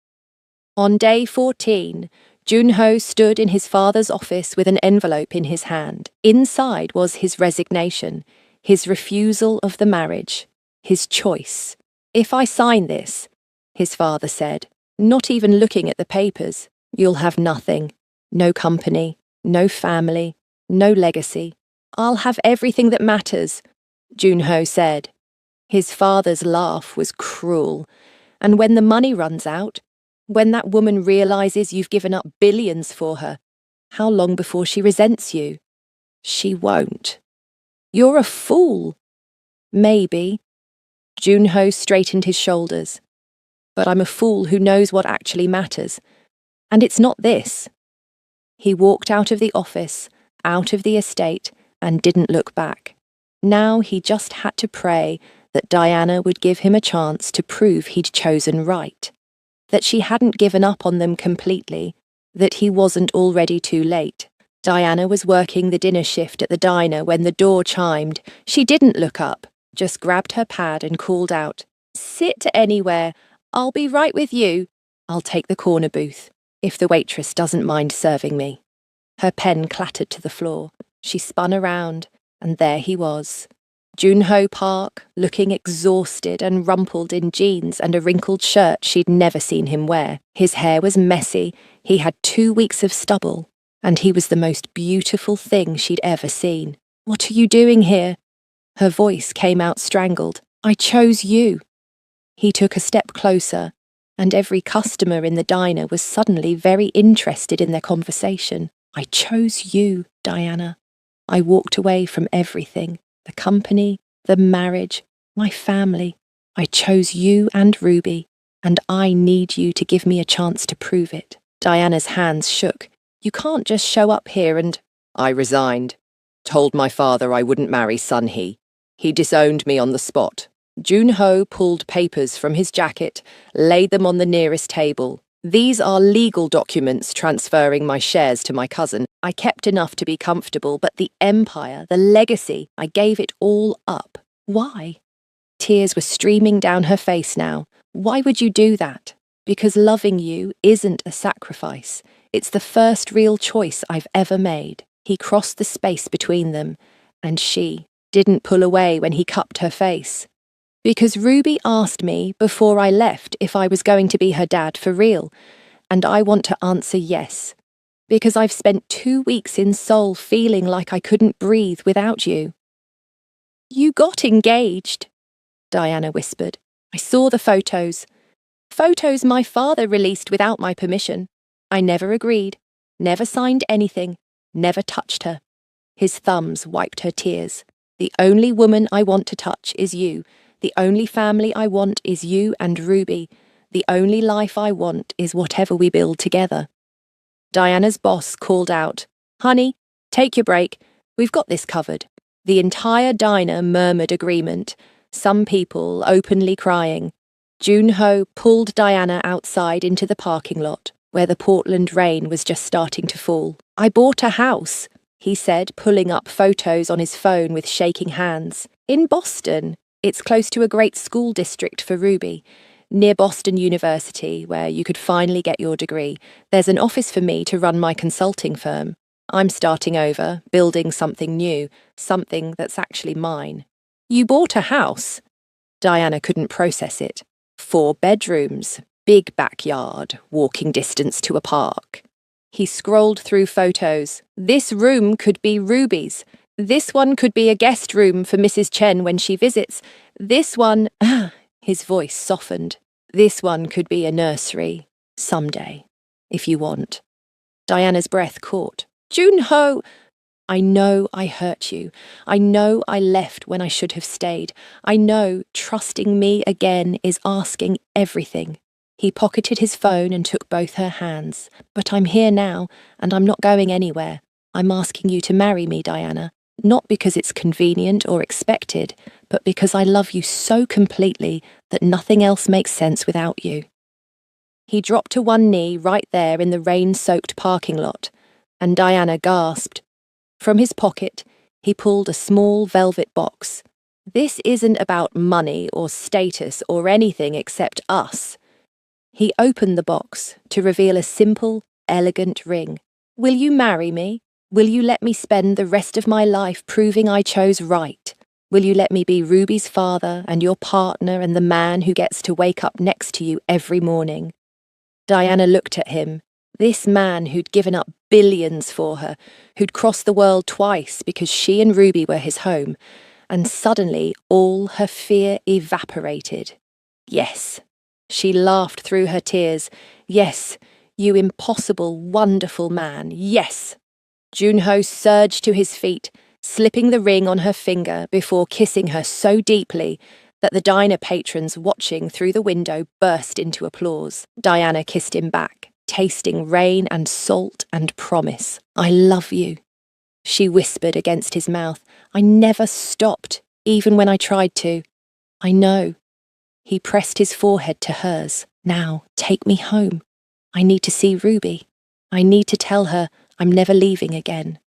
Speaker 1: On day 14, Junho stood in his father's office with an envelope in his hand. Inside was his resignation, his refusal of the marriage, his choice. "If I sign this," his father said, not even looking at the papers, "you'll have nothing. No company, no family, no legacy. I'll have everything that matters," Junho said. His father's laugh was cruel. "And when the money runs out, when that woman realizes you've given up billions for her, how long before she resents you?" "She won't." "You're a fool." "Maybe." Junho straightened his shoulders. but I'm a fool who knows what actually matters. And it's not this. He walked out of the office, out of the estate, and didn't look back. Now he just had to pray that Diana would give him a chance to prove he'd chosen right, that she hadn't given up on them completely, that he wasn't already too late. Diana was working the dinner shift at the diner when the door chimed. She didn't look up, just grabbed her pad and called out, "Sit anywhere. I'll be right with you. I'll take the corner booth, if the waitress doesn't mind serving me." Her pen clattered to the floor. She spun around, and there he was. Junho Park, looking exhausted and rumpled in jeans and a wrinkled shirt she'd never seen him wear. His hair was messy, he had 2 weeks of stubble, and he was the most beautiful thing she'd ever seen. "What are you doing here?" Her voice came out strangled. "I chose you." He took a step closer, and every customer in the diner was suddenly very interested in their conversation. "I chose you, Diana. I walked away from everything. The company, the marriage, my family. I chose you and Ruby, and I need you to give me a chance to prove it." Diana's hands shook. "You can't just show up here and—" "I resigned. Told my father I wouldn't marry Sun-hee. He disowned me on the spot." Junho pulled papers from his jacket, laid them on the nearest table. "These are legal documents transferring my shares to my cousin. I kept enough to be comfortable, but the empire, the legacy, I gave it all up. Why?" Tears were streaming down her face now. "Why would you do that?" "Because loving you isn't a sacrifice. It's the first real choice I've ever made." He crossed the space between them, and she didn't pull away when he cupped her face. "Because Ruby asked me before I left if I was going to be her dad for real, and I want to answer yes. Because I've spent 2 weeks in Seoul feeling like I couldn't breathe without you." "You got engaged," Diana whispered. "I saw the photos. Photos my father released without my permission. I never agreed, never signed anything, never touched her." His thumbs wiped her tears. "The only woman I want to touch is you. The only family I want is you and Ruby. The only life I want is whatever we build together." Diana's boss called out, "Honey, take your break. We've got this covered." The entire diner murmured agreement, some people openly crying. Junho pulled Diana outside into the parking lot, where the Portland rain was just starting to fall. "I bought a house," he said, pulling up photos on his phone with shaking hands. "In Boston. It's close to a great school district for Ruby. Near Boston University, where you could finally get your degree. There's an office for me to run my consulting firm. I'm starting over, building something new, something that's actually mine." "You bought a house?" Diana couldn't process it. 4 bedrooms, big backyard, walking distance to a park. He scrolled through photos. "This room could be Ruby's. This one could be a guest room for Mrs. Chen when she visits. This one—" his voice softened. "This one could be a nursery. Someday. If you want." Diana's breath caught. "Junho!" "I know I hurt you. I know I left when I should have stayed. I know trusting me again is asking everything." He pocketed his phone and took both her hands. "But I'm here now, and I'm not going anywhere. I'm asking you to marry me, Diana. Not because it's convenient or expected, but because I love you so completely that nothing else makes sense without you." He dropped to one knee right there in the rain-soaked parking lot, and Diana gasped. From his pocket, he pulled a small velvet box. "This isn't about money or status or anything except us." He opened the box to reveal a simple, elegant ring. "Will you marry me? Will you let me spend the rest of my life proving I chose right? Will you let me be Ruby's father and your partner and the man who gets to wake up next to you every morning?" Diana looked at him, this man who'd given up billions for her, who'd crossed the world twice because she and Ruby were his home, and suddenly all her fear evaporated. "Yes." She laughed through her tears. "Yes, you impossible, wonderful man. Yes." Junho surged to his feet, slipping the ring on her finger before kissing her so deeply that the diner patrons watching through the window burst into applause. Diana kissed him back, tasting rain and salt and promise. "I love you," she whispered against his mouth. "I never stopped, even when I tried to." "I know." He pressed his forehead to hers. "Now, take me home. I need to see Ruby. I need to tell her I'm never leaving again."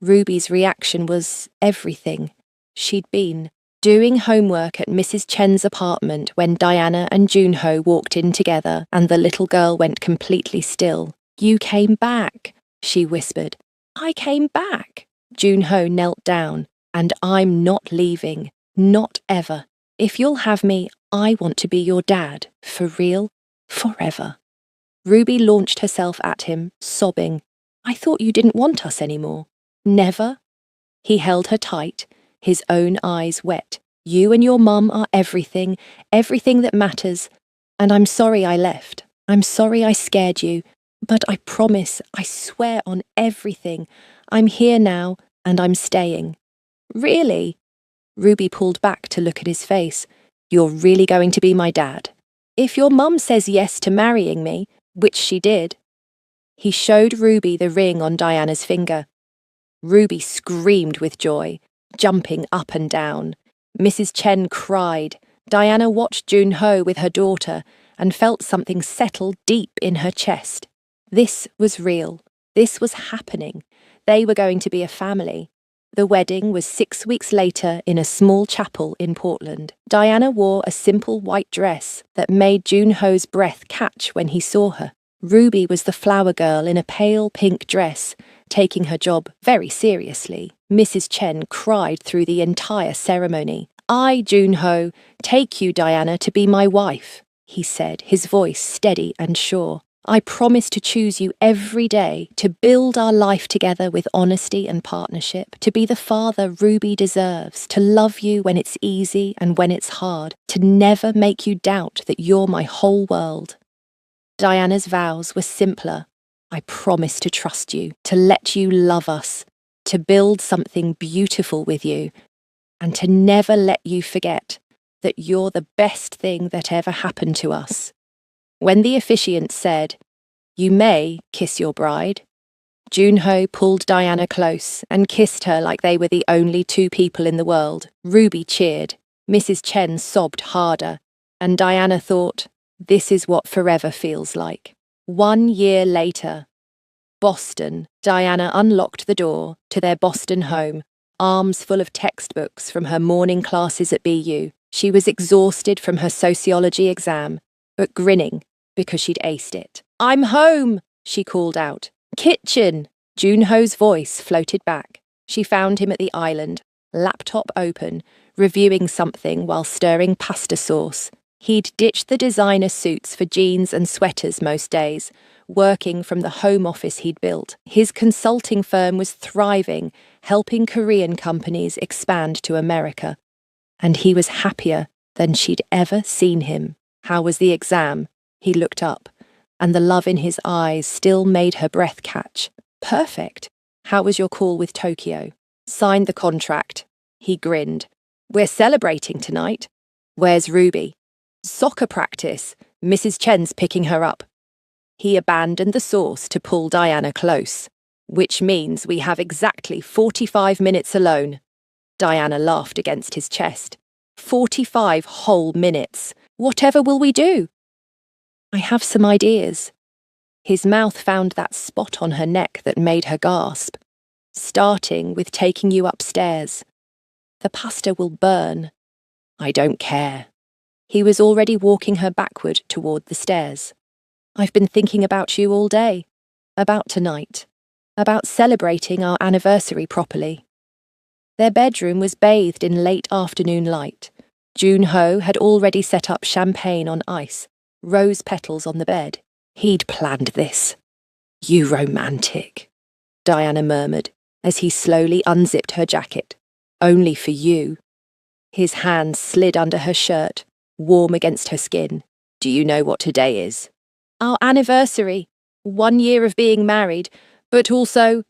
Speaker 1: Ruby's reaction was everything. She'd been doing homework at Mrs. Chen's apartment when Diana and Junho walked in together, and the little girl went completely still. "You came back," she whispered. "I came back." Junho knelt down. "And I'm not leaving. Not ever. If you'll have me, I want to be your dad. For real. Forever." Ruby launched herself at him, sobbing. "I thought you didn't want us anymore." "Never?" He held her tight, his own eyes wet. "You and your mum are everything, everything that matters. And I'm sorry I left. I'm sorry I scared you. But I promise, I swear on everything, I'm here now and I'm staying." "Really?" Ruby pulled back to look at his face. "You're really going to be my dad? If your mum says yes to marrying me," which she did. He showed Ruby the ring on Diana's finger. Ruby screamed with joy, jumping up and down. Mrs. Chen cried. Diana watched Junho with her daughter and felt something settle deep in her chest. This was real. This was happening. They were going to be a family. The wedding was 6 weeks later in a small chapel in Portland. Diana wore a simple white dress that made Junho's breath catch when he saw her. Ruby was the flower girl in a pale pink dress, taking her job very seriously. Mrs. Chen cried through the entire ceremony. "I, Junho, take you, Diana, to be my wife," he said, his voice steady and sure. "I promise to choose you every day, to build our life together with honesty and partnership, to be the father Ruby deserves, to love you when it's easy and when it's hard, to never make you doubt that you're my whole world." Diana's vows were simpler. "I promise to trust you, to let you love us, to build something beautiful with you, and to never let you forget that you're the best thing that ever happened to us." When the officiant said, "You may kiss your bride," Junho pulled Diana close and kissed her like they were the only two people in the world. Ruby cheered. Mrs. Chen sobbed harder, and Diana thought, this is what forever feels like. 1 year later, Boston. Diana unlocked the door to their Boston home, arms full of textbooks from her morning classes at BU. She was exhausted from her sociology exam, but grinning because she'd aced it. "I'm home," she called out. "Kitchen." Junho's voice floated back. She found him at the island, laptop open, reviewing something while stirring pasta sauce. He'd ditched the designer suits for jeans and sweaters most days, working from the home office he'd built. His consulting firm was thriving, helping Korean companies expand to America. And he was happier than she'd ever seen him. How was the exam? He looked up, and the love in his eyes still made her breath catch. Perfect. How was your call with Tokyo? Signed the contract. He grinned. We're celebrating tonight. Where's Ruby? Soccer practice. Mrs. Chen's picking her up. He abandoned the sauce to pull Diana close, which means we have exactly 45 minutes alone. Diana laughed against his chest. 45 whole minutes. Whatever will we do? I have some ideas. His mouth found that spot on her neck that made her gasp. Starting with taking you upstairs. The pasta will burn. I don't care. He was already walking her backward toward the stairs. I've been thinking about you all day. About tonight. About celebrating our anniversary properly. Their bedroom was bathed in late afternoon light. Junho had already set up champagne on ice, rose petals on the bed. He'd planned this. You romantic, Diana murmured as he slowly unzipped her jacket. Only for you. His hands slid under her shirt, warm against her skin. Do you know what today is? Our anniversary. 1 year of being married, but also...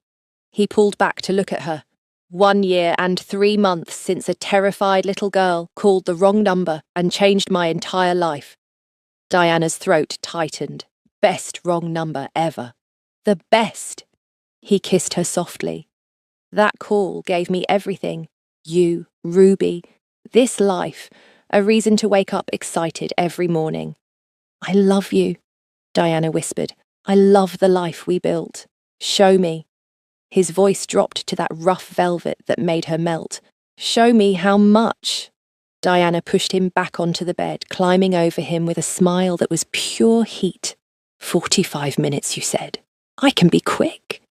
Speaker 1: He pulled back to look at her. 1 year and 3 months since a terrified little girl called the wrong number and changed my entire life. Diana's throat tightened. Best wrong number ever. The best. He kissed her softly. That call gave me everything. You, Ruby, this life, a reason to wake up excited every morning. I love you, Diana whispered. I love the life we built. Show me. His voice dropped to that rough velvet that made her melt. Show me how much. Diana pushed him back onto the bed, climbing over him with a smile that was pure heat. 45 minutes, you said. I can be quick.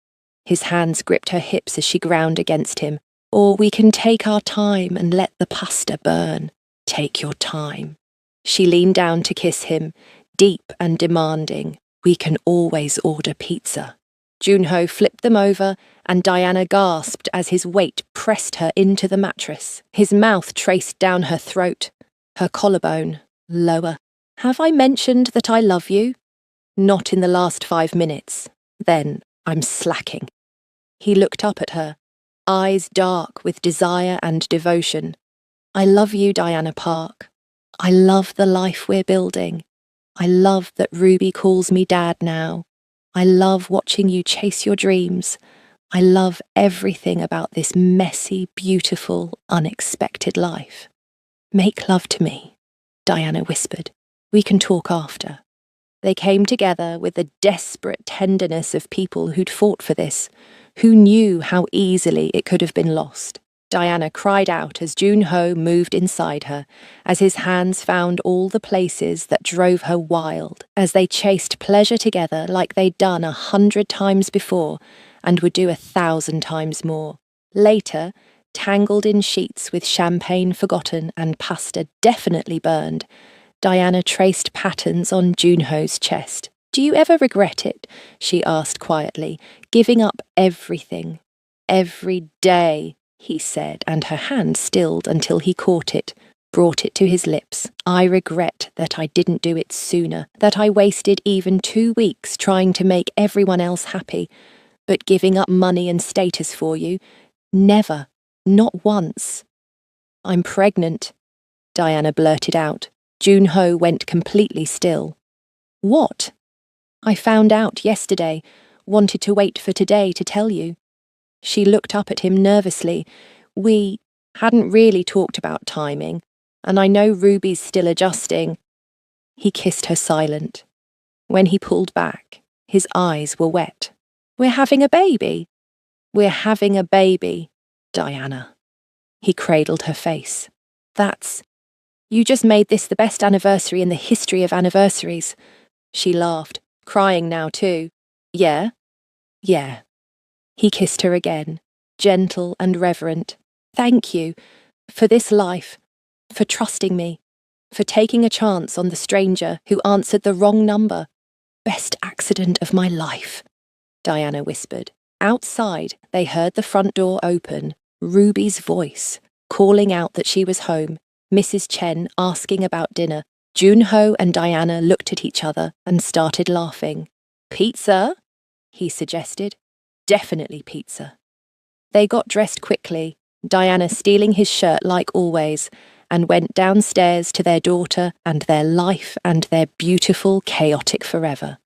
Speaker 1: His hands gripped her hips as she ground against him. Or we can take our time and let the pasta burn. Take your time. She leaned down to kiss him, deep and demanding. We can always order pizza. Junho flipped them over, and Diana gasped as his weight pressed her into the mattress. His mouth traced down her throat, her collarbone, lower. Have I mentioned that I love you? Not in the last 5 minutes. Then I'm slacking. He looked up at her, eyes dark with desire and devotion. I love you, Diana Park. I love the life we're building. I love that Ruby calls me Dad now. I love watching you chase your dreams. I love everything about this messy, beautiful, unexpected life. Make love to me, Diana whispered. We can talk after. They came together with the desperate tenderness of people who'd fought for this, who knew how easily it could have been lost. Diana cried out as Junho moved inside her, as his hands found all the places that drove her wild, as they chased pleasure together like they'd done 100 times before and would do 1,000 times more. Later, tangled in sheets with champagne forgotten and pasta definitely burned, Diana traced patterns on Junho's chest. Do you ever regret it? She asked quietly, giving up everything. Every day, he said, and her hand stilled until he caught it, brought it to his lips. I regret that I didn't do it sooner, that I wasted even 2 weeks trying to make everyone else happy, but giving up money and status for you, never, not once. I'm pregnant, Diana blurted out. Junho went completely still. What? I found out yesterday, wanted to wait for today to tell you. She looked up at him nervously. We hadn't really talked about timing, and I know Ruby's still adjusting. He kissed her silent. When he pulled back, his eyes were wet. We're having a baby. We're having a baby, Diana. He cradled her face. You just made this the best anniversary in the history of anniversaries. She laughed, crying now too. Yeah? Yeah. He kissed her again, gentle and reverent. Thank you for this life, for trusting me, for taking a chance on the stranger who answered the wrong number. Best accident of my life, Diana whispered. Outside, they heard the front door open, Ruby's voice, calling out that she was home, Mrs. Chen asking about dinner. Junho and Diana looked at each other and started laughing. Pizza? He suggested. Definitely pizza. They got dressed quickly, Diana stealing his shirt like always, and went downstairs to their daughter and their life and their beautiful, chaotic forever.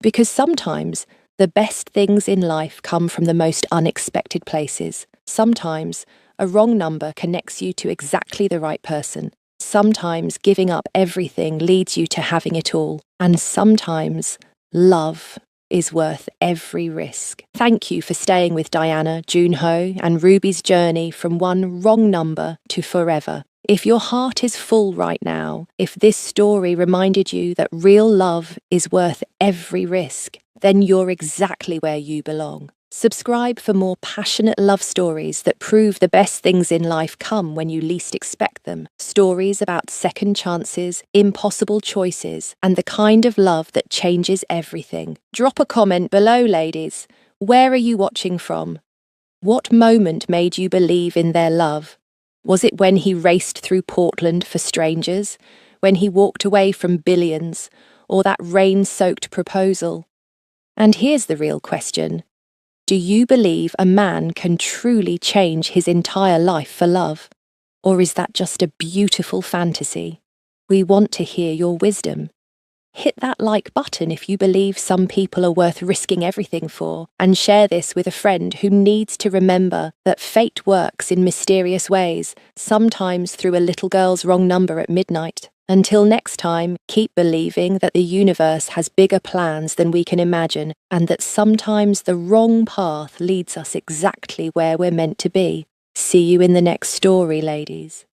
Speaker 1: Because sometimes the best things in life come from the most unexpected places. Sometimes a wrong number connects you to exactly the right person. Sometimes giving up everything leads you to having it all. And sometimes love is worth every risk. Thank you for staying with Diana, Junho, and Ruby's journey from one wrong number to forever. If your heart is full right now, if this story reminded you that real love is worth every risk, then you're exactly where you belong. Subscribe for more passionate love stories that prove the best things in life come when you least expect them. Stories about second chances, impossible choices, and the kind of love that changes everything. Drop a comment below, ladies. Where are you watching from? What moment made you believe in their love? Was it when he raced through Portland for strangers? When he walked away from billions? Or that rain-soaked proposal? And here's the real question. Do you believe a man can truly change his entire life for love? Or is that just a beautiful fantasy? We want to hear your wisdom. Hit that like button if you believe some people are worth risking everything for, and share this with a friend who needs to remember that fate works in mysterious ways, sometimes through a little girl's wrong number at midnight. Until next time, keep believing that the universe has bigger plans than we can imagine, and that sometimes the wrong path leads us exactly where we're meant to be. See you in the next story, ladies.